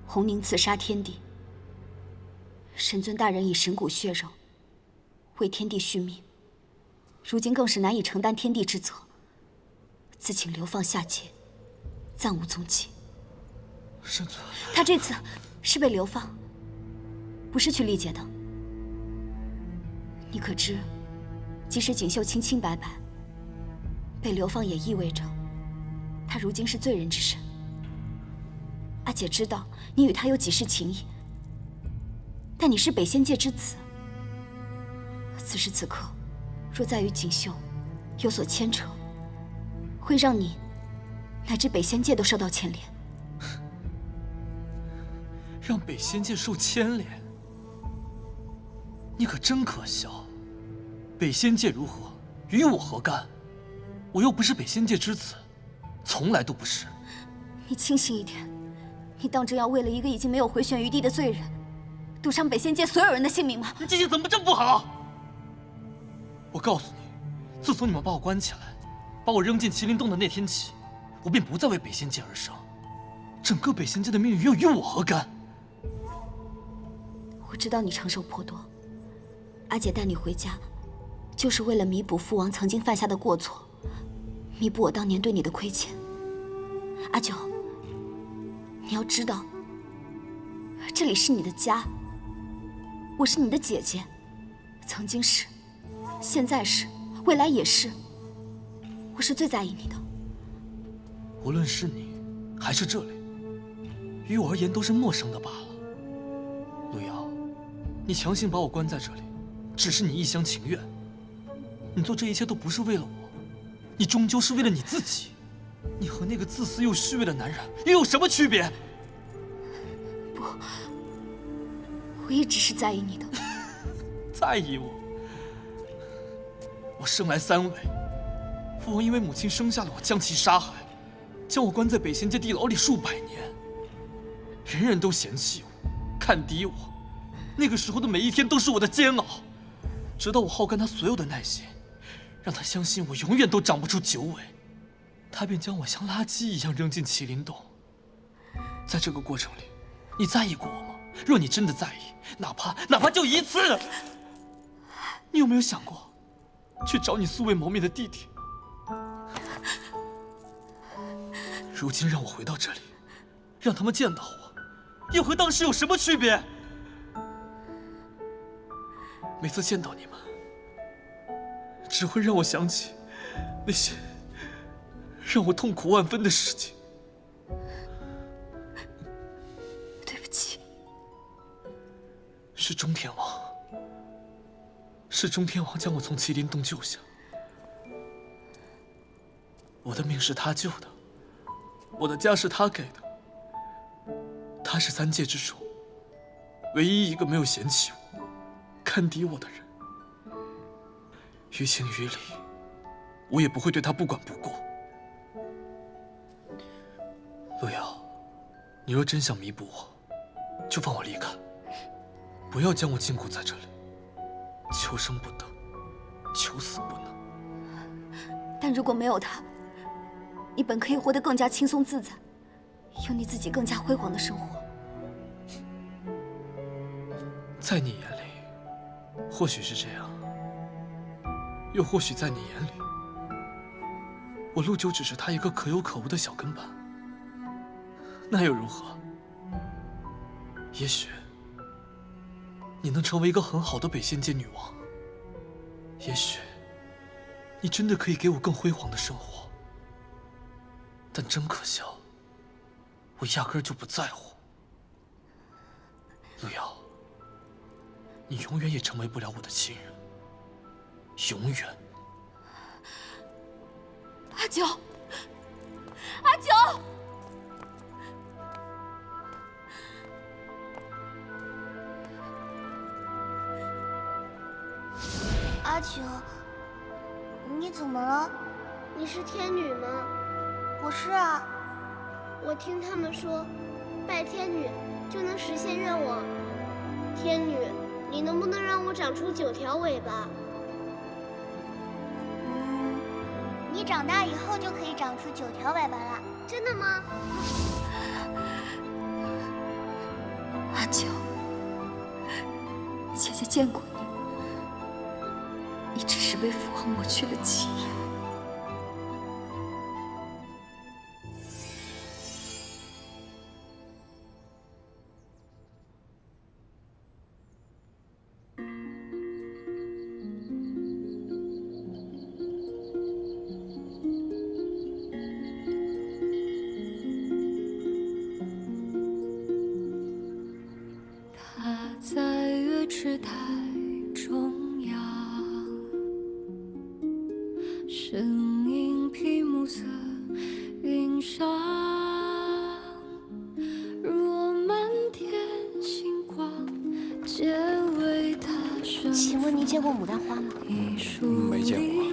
洪宁刺杀天帝，神尊大人以神骨血肉为天帝续命，如今更是难以承担天帝之责，自请流放下界，暂无踪迹。神尊，他这次是被流放，不是去历劫的。你可知，即使锦绣清清白白，被流放也意味着他如今是罪人之身。阿姐知道你与他有几世情谊，但你是北仙界之子，此时此刻，若再与锦绣有所牵扯，会让你乃至北仙界都受到牵连。让北仙界受牵连，你可真可笑！北仙界如何，与我何干？我又不是北仙界之子，从来都不是。你清醒一点，你当真要为了一个已经没有回旋余地的罪人，赌上北仙界所有人的性命吗？你记性怎么这么不好？我告诉你，自从你们把我关起来，把我扔进麒麟洞的那天起，我便不再为北仙界而生。整个北仙界的命运又与我何干？我知道你长寿颇多，阿姐带你回家，就是为了弥补父王曾经犯下的过错，弥补我当年对你的亏欠。阿九，你要知道，这里是你的家，我是你的姐姐，曾经是，现在是，未来也是，我是最在意你的。无论是你，还是这里，于我而言都是陌生的罢了。陆瑶，你强行把我关在这里，只是你一厢情愿。你做这一切都不是为了我，你终究是为了你自己。你和那个自私又虚伪的男人又有什么区别？不，我一直是在意你的。在意我？我生来三尾，父王因为母亲生下了我，将其杀害，将我关在北仙界地牢里数百年。人人都嫌弃我，看低我。那个时候的每一天都是我的煎熬，直到我耗干他所有的耐心，让他相信我永远都长不出九尾，他便将我像垃圾一样扔进麒麟洞。在这个过程里，你在意过我吗？若你真的在意，哪怕就一次，你有没有想过去找你素未谋面的弟弟？如今让我回到这里，让他们见到我，又和当时有什么区别？每次见到你们，只会让我想起那些让我痛苦万分的事情。对不起。是中天王，是中天王将我从麒麟洞救下。我的命是他救的，我的家是他给的。他是3界之中唯一一个没有嫌弃我、看低我的人。于情于理，我也不会对他不管不顾。陆瑶，你若真想弥补我，就放我离开，不要将我禁锢在这里。求生不得，求死不能。但如果没有他，你本可以活得更加轻松自在，有你自己更加辉煌的生活。在你眼里，或许是这样，又或许在你眼里，我陆九只是他一个可有可无的小跟班。那又如何？也许你能成为一个很好的北仙界女王，也许你真的可以给我更辉煌的生活。但真可笑，我压根儿就不在乎。陆瑶，你永远也成为不了我的亲人，永远。阿九，阿九！阿九，你怎么了？你是天女吗？我是啊。我听他们说，拜天女就能实现愿望。天女，你能不能让我长出9条尾巴？你长大以后就可以长出9条尾巴了。真的吗？阿九，姐姐见过你，你只是被父王抹去了记忆。在月池台中央，身影披暮色云上，若漫天星光，皆为他生。请问您见过牡丹花吗？没见过。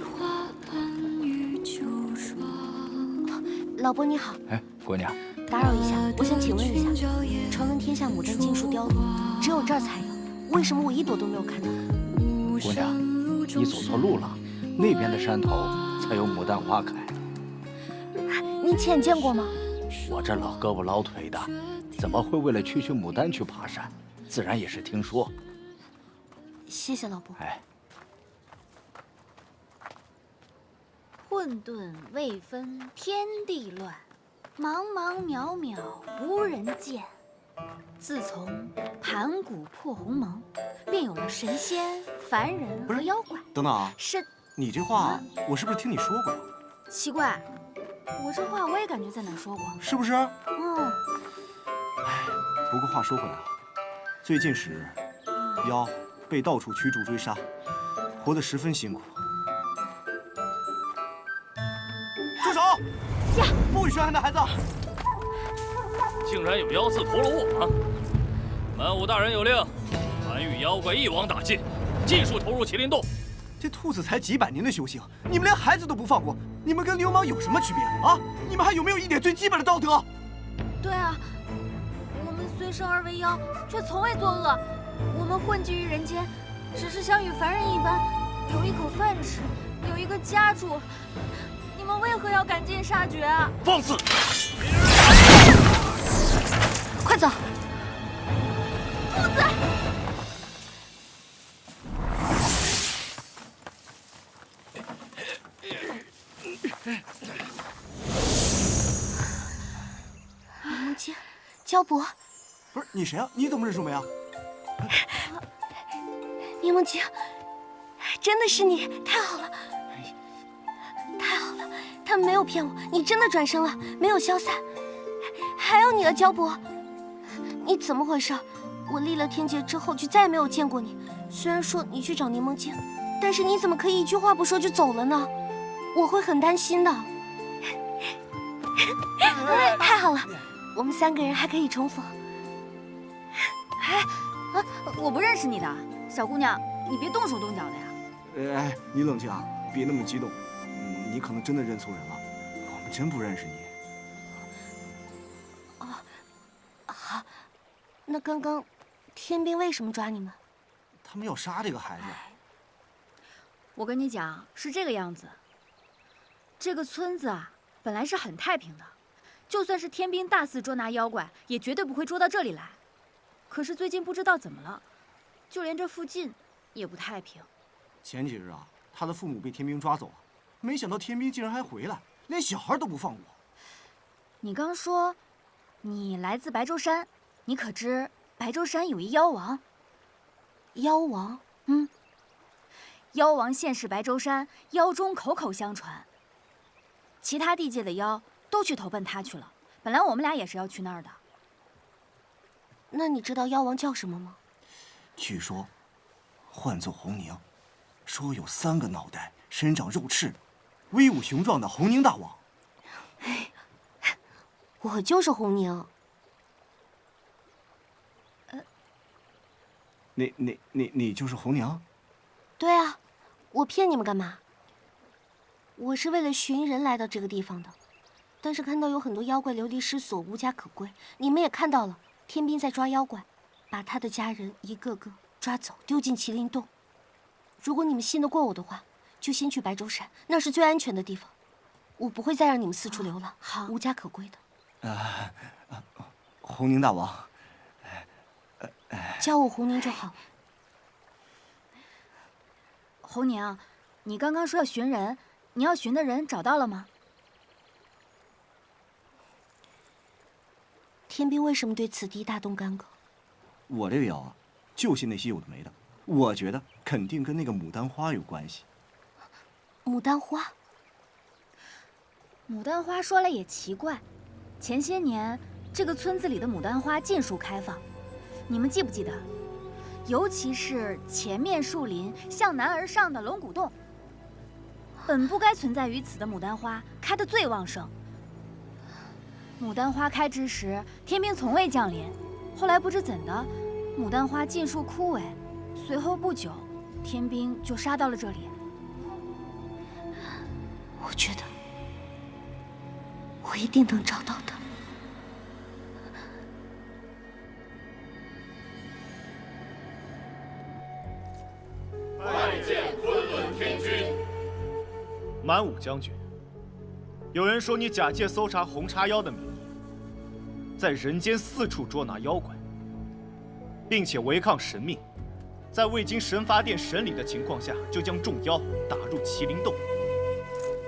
老伯你好。哎，姑娘。打扰一下，我想请问一下，传闻天下牡丹竞树凋零，只有这儿才有，为什么我一朵都没有看到？姑娘，你走错路了，那边的山头才有牡丹花开。您亲眼见过吗？我这老胳膊老腿的，怎么会为了区区牡丹去爬山？自然也是听说。谢谢老伯。哎，混沌未分天地乱。茫茫渺渺无人见，自从盘古破鸿蒙，便有了神仙、凡人和妖怪。等等啊，是你这话我是不是听你说过呀？奇怪，我这话我也感觉在哪儿说过，是不是？嗯。不过话说回来啊，最近时妖被到处驱逐追杀，活得十分辛苦。住手！呀！不许宣寒的孩子！竟然有妖刺屠了我！文武大人有令，凡与妖怪一网打尽，尽数投入麒麟洞。这兔子才几百年的修行，你们连孩子都不放过，你们跟流氓有什么区别啊？你们还有没有一点最基本的道德？对啊，我们虽生而为妖，却从未作恶。我们混迹于人间，只是想与凡人一般，有一口饭吃，有一个家住。你们为何要赶尽杀绝啊？放肆！快走！兔子！母亲，焦伯，不是你谁啊？你怎么认识我们呀？柠檬精，真的是你，太好了，太好了！他们没有骗我，你真的转生了，没有消散。还有你的焦伯，你怎么回事？我立了天劫之后就再也没有见过你。虽然说你去找柠檬精，但是你怎么可以一句话不说就走了呢？我会很担心的。太好了，我们3个人还可以重逢。哎，我不认识你的小姑娘，你别动手动脚的呀。哎，你冷静啊，别那么激动。你可能真的认错人了，我们真不认识你。好，那刚刚天兵为什么抓你们？他们要杀这个孩子。我跟你讲，是这个样子。这个村子啊，本来是很太平的，就算是天兵大肆捉拿妖怪，也绝对不会捉到这里来。可是最近不知道怎么了，就连这附近也不太平。前几日啊，他的父母被天兵抓走了，没想到天兵竟然还回来，连小孩都不放过。你刚说你来自白州山，你可知白州山有一妖王？妖王？妖王现世白州山，妖中口口相传。其他地界的妖都去投奔他去了，本来我们俩也是要去那儿的。那你知道妖王叫什么吗？据说，唤作红宁，说有3个脑袋，身长肉翅，威武雄壮的红宁大王。我就是红宁。你就是红娘？对啊，我骗你们干嘛？我是为了寻人来到这个地方的，但是看到有很多妖怪流离失所，无家可归。你们也看到了，天兵在抓妖怪，把他的家人一个个抓走，丢进麒麟洞。如果你们信得过我的话，就先去白州山，那是最安全的地方。我不会再让你们四处流浪，无家可归的。红宁大王，叫我红宁就好了。红宁，你刚刚说要寻人，你要寻的人找到了吗？天兵为什么对此地大动干戈？我这个妖啊，就信那些有的没的。我觉得肯定跟那个牡丹花有关系。牡丹花？牡丹花说来也奇怪，前些年这个村子里的牡丹花尽数开放，你们记不记得？尤其是前面树林向南而上的龙骨洞，本不该存在于此的牡丹花开得最旺盛。牡丹花开之时，天兵从未降临，后来不知怎的，牡丹花尽数枯萎，随后不久，天兵就杀到了这里。我觉得我一定能找到的。拜见昆仑天君。满武将军，有人说你假借搜查红茶妖的名义，在人间四处捉拿妖怪，并且违抗神命，在未经神罚殿审理的情况下，就将众妖打入麒麟洞。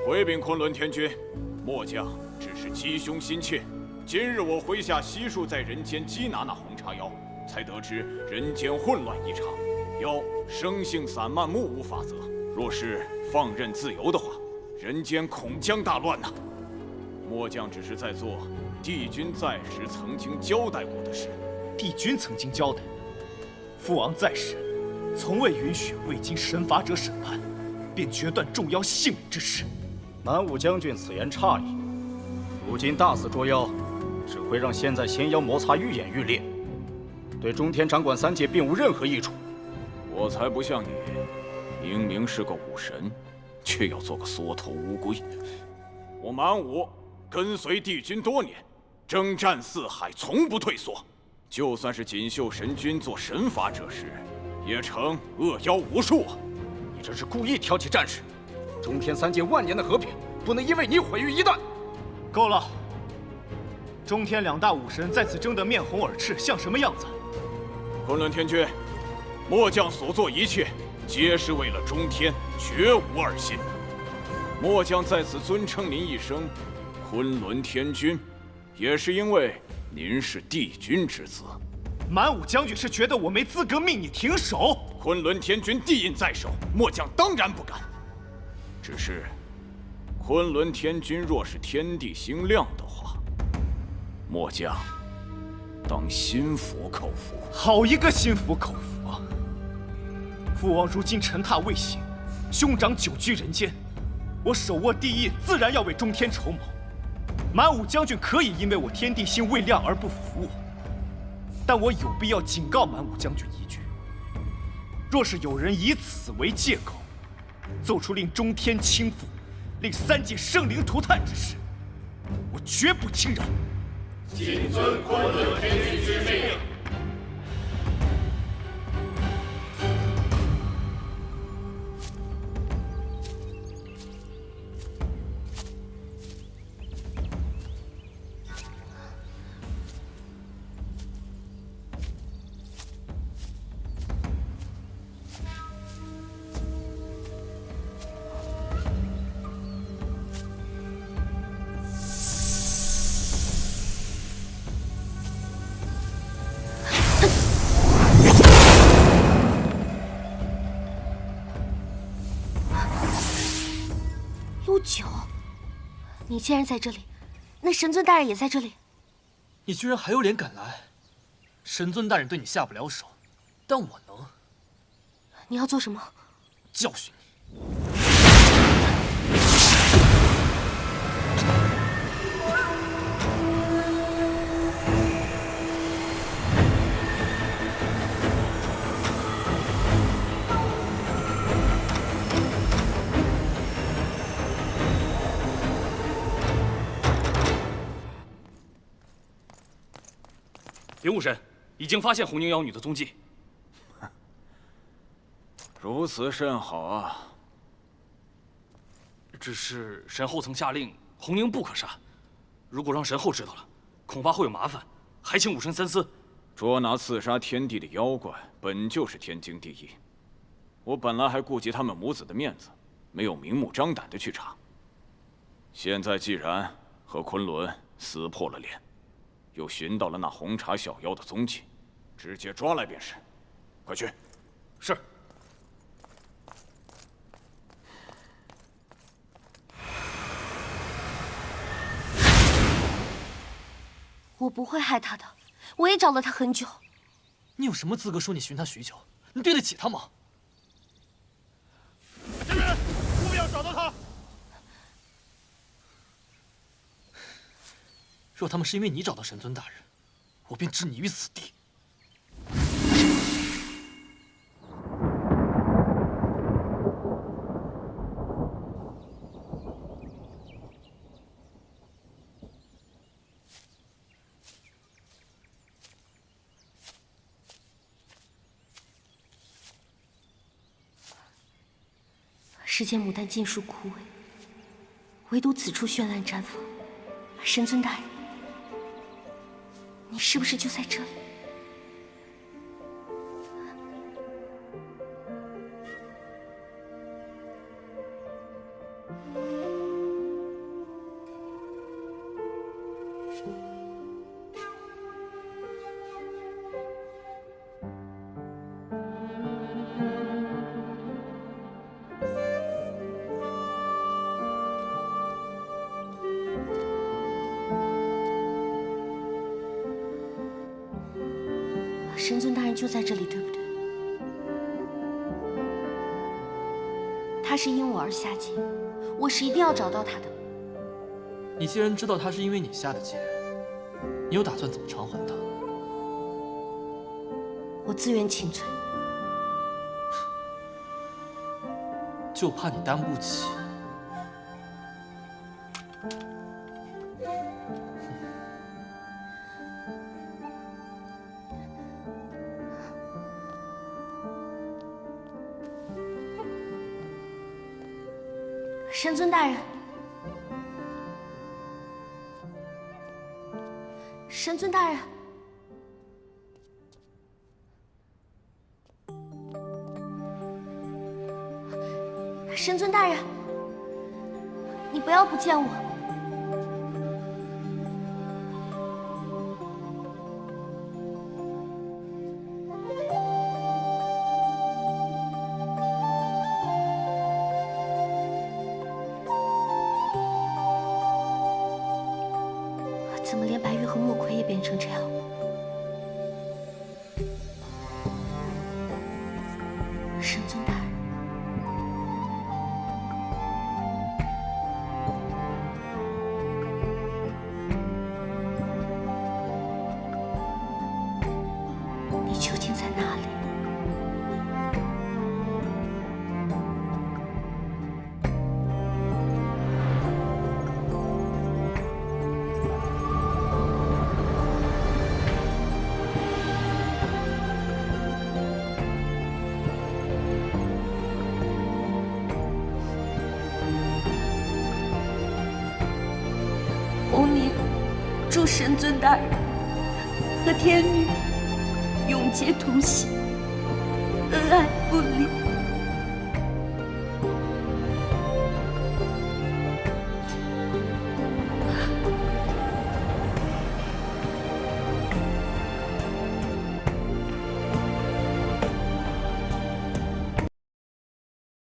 回禀昆仑天君，末将只是鸡胸心切。今日我麾下悉数在人间缉拿那红茶妖，才得知人间混乱异常，妖生性散漫，目无法则。若是放任自由的话，人间恐将大乱呐！末将只是在做帝君在时曾经交代过的事。帝君曾经交代，父王在时，从未允许未经神罚者审判，便决断众妖性命之事。满武将军此言差矣。如今大肆捉妖，只会让现在仙妖摩擦愈演愈烈，对中天掌管3界并无任何益处。我才不像你，明明是个武神，却要做个缩头乌龟。我满武跟随帝君多年，征战四海，从不退缩。就算是锦绣神君做神罚者时，也成恶妖无数啊！你这是故意挑起战事，中天3界万年的和平，不能因为你毁于一旦。够了！中天2大武神在此争得面红耳赤，像什么样子？昆仑天君，末将所做一切，皆是为了中天，绝无二心。末将在此尊称您一声昆仑天君，也是因为您是帝君之子，满武将军是觉得我没资格命你停手？昆仑天君地印在手，末将当然不敢。只是，昆仑天君若是天地兴亮的话，末将当心服口服。好一个心服口服啊！父王如今沉榻未醒，兄长久居人间，我手握地印，自然要为中天筹谋。满武将军可以因为我天地星未亮而不服我，但我有必要警告满武将军一句：若是有人以此为借口，奏出令中天倾覆、令三界生灵涂炭之事，我绝不轻饶。谨遵昆仑天君之命。陆九，你既然在这里，那神尊大人也在这里。你居然还有脸赶来？神尊大人对你下不了手，但我能。你要做什么？教训你。灵武神已经发现红缨妖女的踪迹。如此甚好啊！只是神后曾下令，红缨不可杀。如果让神后知道了，恐怕会有麻烦，还请武神三思。捉拿刺杀天地的妖怪，本就是天经地义。我本来还顾及他们母子的面子，没有明目张胆的去查。现在既然和昆仑撕破了脸，又寻到了那红茶小妖的踪迹，直接抓来便是。快去。是。我不会害他的，我也找了他很久。你有什么资格说你寻他许久？你对得起他吗？这边，务必要找到他。若他们是因为你找到神尊大人，我便置你于死地。世间牡丹尽数枯萎，唯独此处绚烂绽放。神尊大人，你是不是就在这里？神尊大人就在这里，对不对？他是因我而下界，我是一定要找到他的。你既然知道他是因为你下的界，你又打算怎么偿还他？我自愿请罪。就怕你担不起。神尊大人，神尊大人，神尊大人，你不要不见我。怎么连白玉和莫奎也变成这样？神尊大人，你究竟在哪里？红宁祝神尊大人和天女永结同心，恩爱不离。